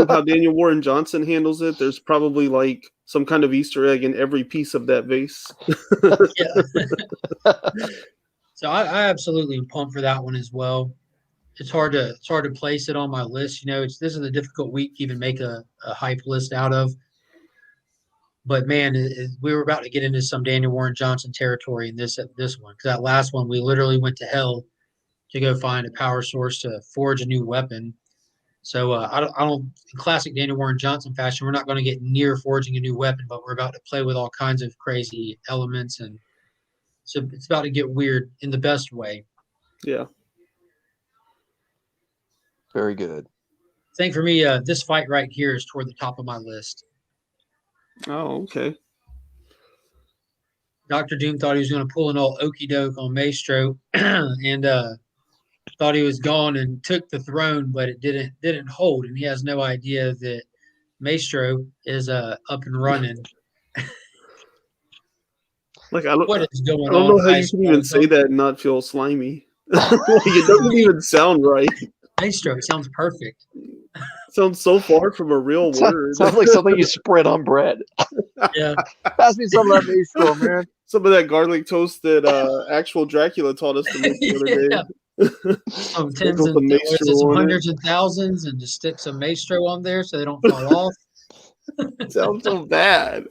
Speaker 3: how Daniel Warren Johnson handles it, there's probably like some kind of Easter egg in every piece of that vase.
Speaker 2: So I absolutely am pumped for that one as well. It's hard to place it on my list. You know, this is a difficult week to even make a hype list out of. But man, we were about to get into some Daniel Warren Johnson territory in this one, because that last one we literally went to hell to go find a power source to forge a new weapon. So I don't in classic Daniel Warren Johnson fashion, we're not going to get near forging a new weapon, but we're about to play with all kinds of crazy elements, and so it's about to get weird in the best way.
Speaker 3: Yeah.
Speaker 4: Very good.
Speaker 2: I think for me, this fight right here is toward the top of my list.
Speaker 3: Oh, okay.
Speaker 2: Dr. Doom thought he was going to pull an old okey doke on Maestro, and thought he was gone and took the throne, but it didn't hold, and he has no idea that Maestro is up and running.
Speaker 3: Like
Speaker 2: what is going on?
Speaker 3: I don't know how you can even say that and not feel slimy. Like, it doesn't even sound right.
Speaker 2: Maestro, it sounds perfect.
Speaker 3: Sounds so far from a real word.
Speaker 4: Sounds like something you spread on bread.
Speaker 2: Yeah.
Speaker 4: Pass me some of that Maestro, man.
Speaker 3: Some of that garlic toast that actual Dracula taught us to make the other day.
Speaker 2: Some tens and some hundreds and thousands, and just stick some Maestro on there so they don't fall off.
Speaker 3: Sounds so bad.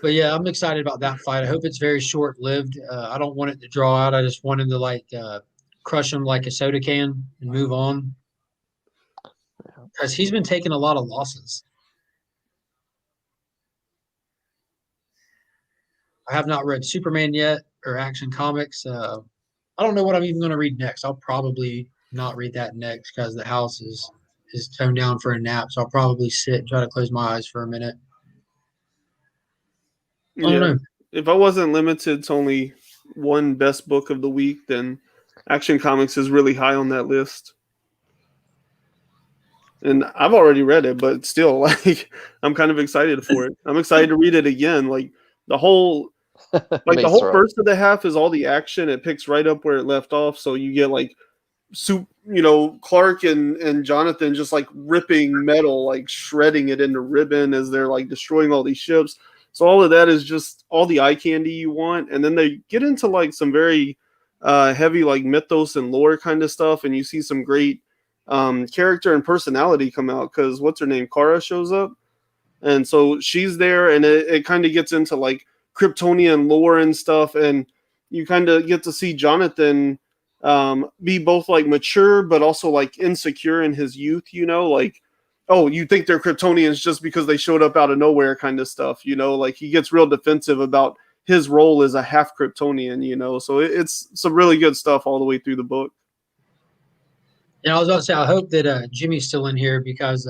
Speaker 2: But yeah, I'm excited about that fight. I hope it's very short-lived. I don't want it to draw out. I just want him to crush him like a soda can and move on, because he's been taking a lot of losses. I have not read Superman yet, or Action Comics. I don't know what I'm even going to read next. I'll probably not read that next because the house is toned down for a nap. So I'll probably sit and try to close my eyes for a minute. I don't know.
Speaker 3: If I wasn't limited to only one best book of the week, then Action Comics is really high on that list. And I've already read it, but still, like, I'm kind of excited for it. I'm excited to read it again. Like, the whole first of the half is all the action. It picks right up where it left off. So you get like Clark and Jonathan just like ripping metal, like shredding it into ribbon as they're like destroying all these ships. So all of that is just all the eye candy you want. And then they get into like some very heavy like mythos and lore kind of stuff. And you see some great character and personality come out, because what's her name, Kara, shows up, and so she's there, and it kind of gets into like Kryptonian lore and stuff, and you kind of get to see Jonathan be both like mature but also like insecure in his youth, like, oh, you think they're Kryptonians just because they showed up out of nowhere kind of stuff, like he gets real defensive about his role as a half Kryptonian, so it's some really good stuff all the way through the book.
Speaker 2: And I was about to say, I hope that Jimmy's still in here, because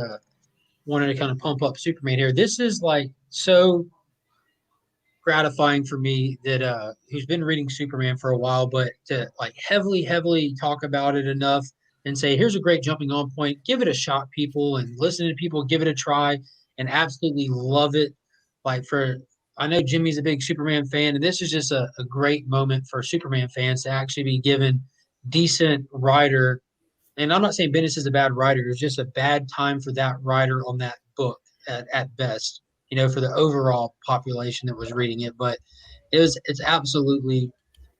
Speaker 2: wanted to kind of pump up Superman here. This is like so gratifying for me that who's been reading Superman for a while, but to like heavily talk about it enough and say, here's a great jumping on point. Give it a shot, people, and listen to people, give it a try, and absolutely love it. I know Jimmy's a big Superman fan, and this is just a great moment for Superman fans to actually be given decent writer. And I'm not saying Bendis is a bad writer. It's just a bad time for that writer on that book at best, for the overall population that was reading it. But it's absolutely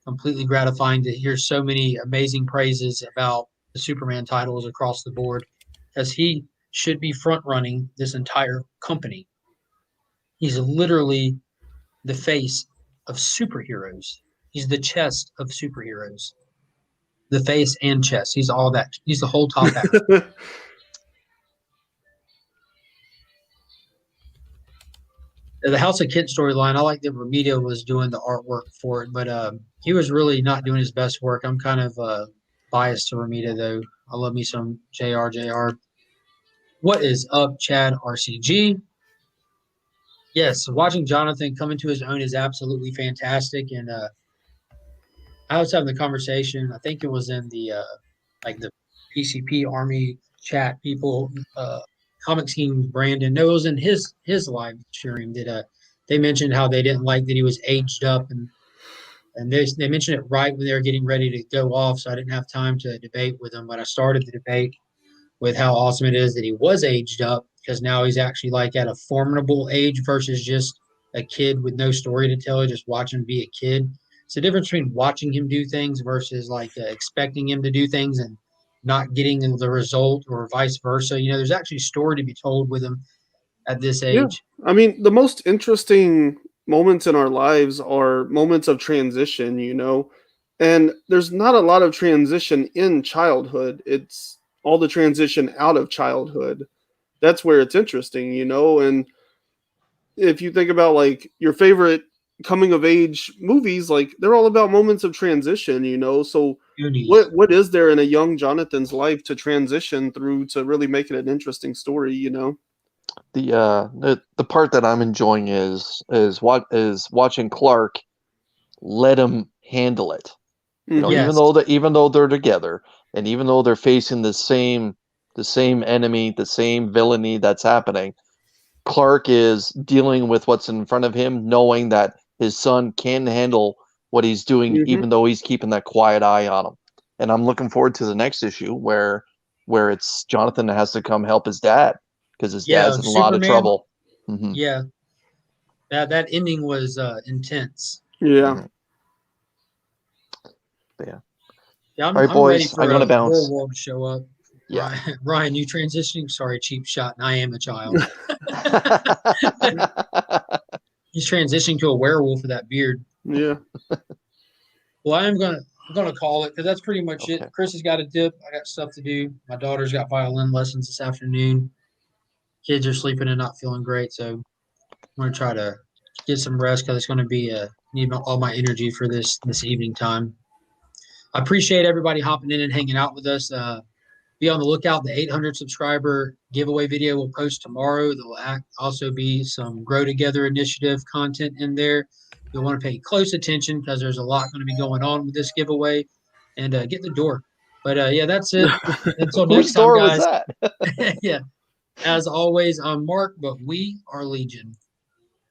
Speaker 2: completely gratifying to hear so many amazing praises about the Superman titles across the board, because he should be front running this entire company. He's literally the face of superheroes. He's the chest of superheroes. The face and chest. He's all that. He's the whole top half. The House of Kent storyline, I like that Romita was doing the artwork for it, but he was really not doing his best work. I'm kind of biased to Romita, though. I love me some JR. What is up, Chad RCG? Yes, watching Jonathan come into his own is absolutely fantastic. And I was having the conversation, I think it was in the the PCP Army chat, people, Comics King Brandon. No, it was in his live stream that they mentioned how they didn't like that he was aged up, and they mentioned it right when they were getting ready to go off, so I didn't have time to debate with them. But I started the debate with how awesome it is that he was aged up, because now he's actually like at a formidable age versus just a kid with no story to tell. Just watch him be a kid. It's the difference between watching him do things versus expecting him to do things and not getting the result, or vice versa. There's actually a story to be told with him at this age.
Speaker 3: Yeah. I mean, the most interesting moments in our lives are moments of transition, and there's not a lot of transition in childhood. It's all the transition out of childhood. That's where it's interesting, and if you think about like your favorite coming of age movies, like they're all about moments of transition, so what is there in a young Jonathan's life to transition through to really make it an interesting story?
Speaker 4: The part that I'm enjoying is watching Clark let him handle it.
Speaker 2: Yes.
Speaker 4: even though they're together, and even though they're facing the same enemy, the same villainy that's happening, Clark is dealing with what's in front of him, knowing that his son can handle what he's doing, even though he's keeping that quiet eye on him. And I'm looking forward to the next issue where it's Jonathan that has to come help his dad, because his dad's in a lot of trouble. Mm-hmm.
Speaker 2: Yeah, that ending was intense.
Speaker 3: Yeah.
Speaker 4: Yeah.
Speaker 2: Yeah, I'm,
Speaker 4: All right,
Speaker 2: I'm
Speaker 4: boys,
Speaker 2: ready for
Speaker 4: I'm gonna bounce.
Speaker 2: World to show up.
Speaker 4: Yeah.
Speaker 2: Ryan, you transitioning? Sorry, cheap shot. And I am a child. He's transitioning to a werewolf with that beard.
Speaker 3: Yeah.
Speaker 2: Well, I'm gonna call it, because that's pretty much it. Chris has got a dip. I got stuff to do. My daughter's got violin lessons this afternoon. Kids are sleeping and not feeling great, so I'm gonna try to get some rest, because it's gonna be need all my energy for this evening time. I appreciate everybody hopping in and hanging out with us. Be on the lookout. The 800 subscriber giveaway video will post tomorrow. There will also be some Grow Together initiative content in there. You'll want to pay close attention, because there's a lot going to be going on with this giveaway, and get the door. But yeah, that's it. Until next time, guys.
Speaker 4: Whose door was that?
Speaker 2: Yeah. As always, I'm Mark, but we are Legion.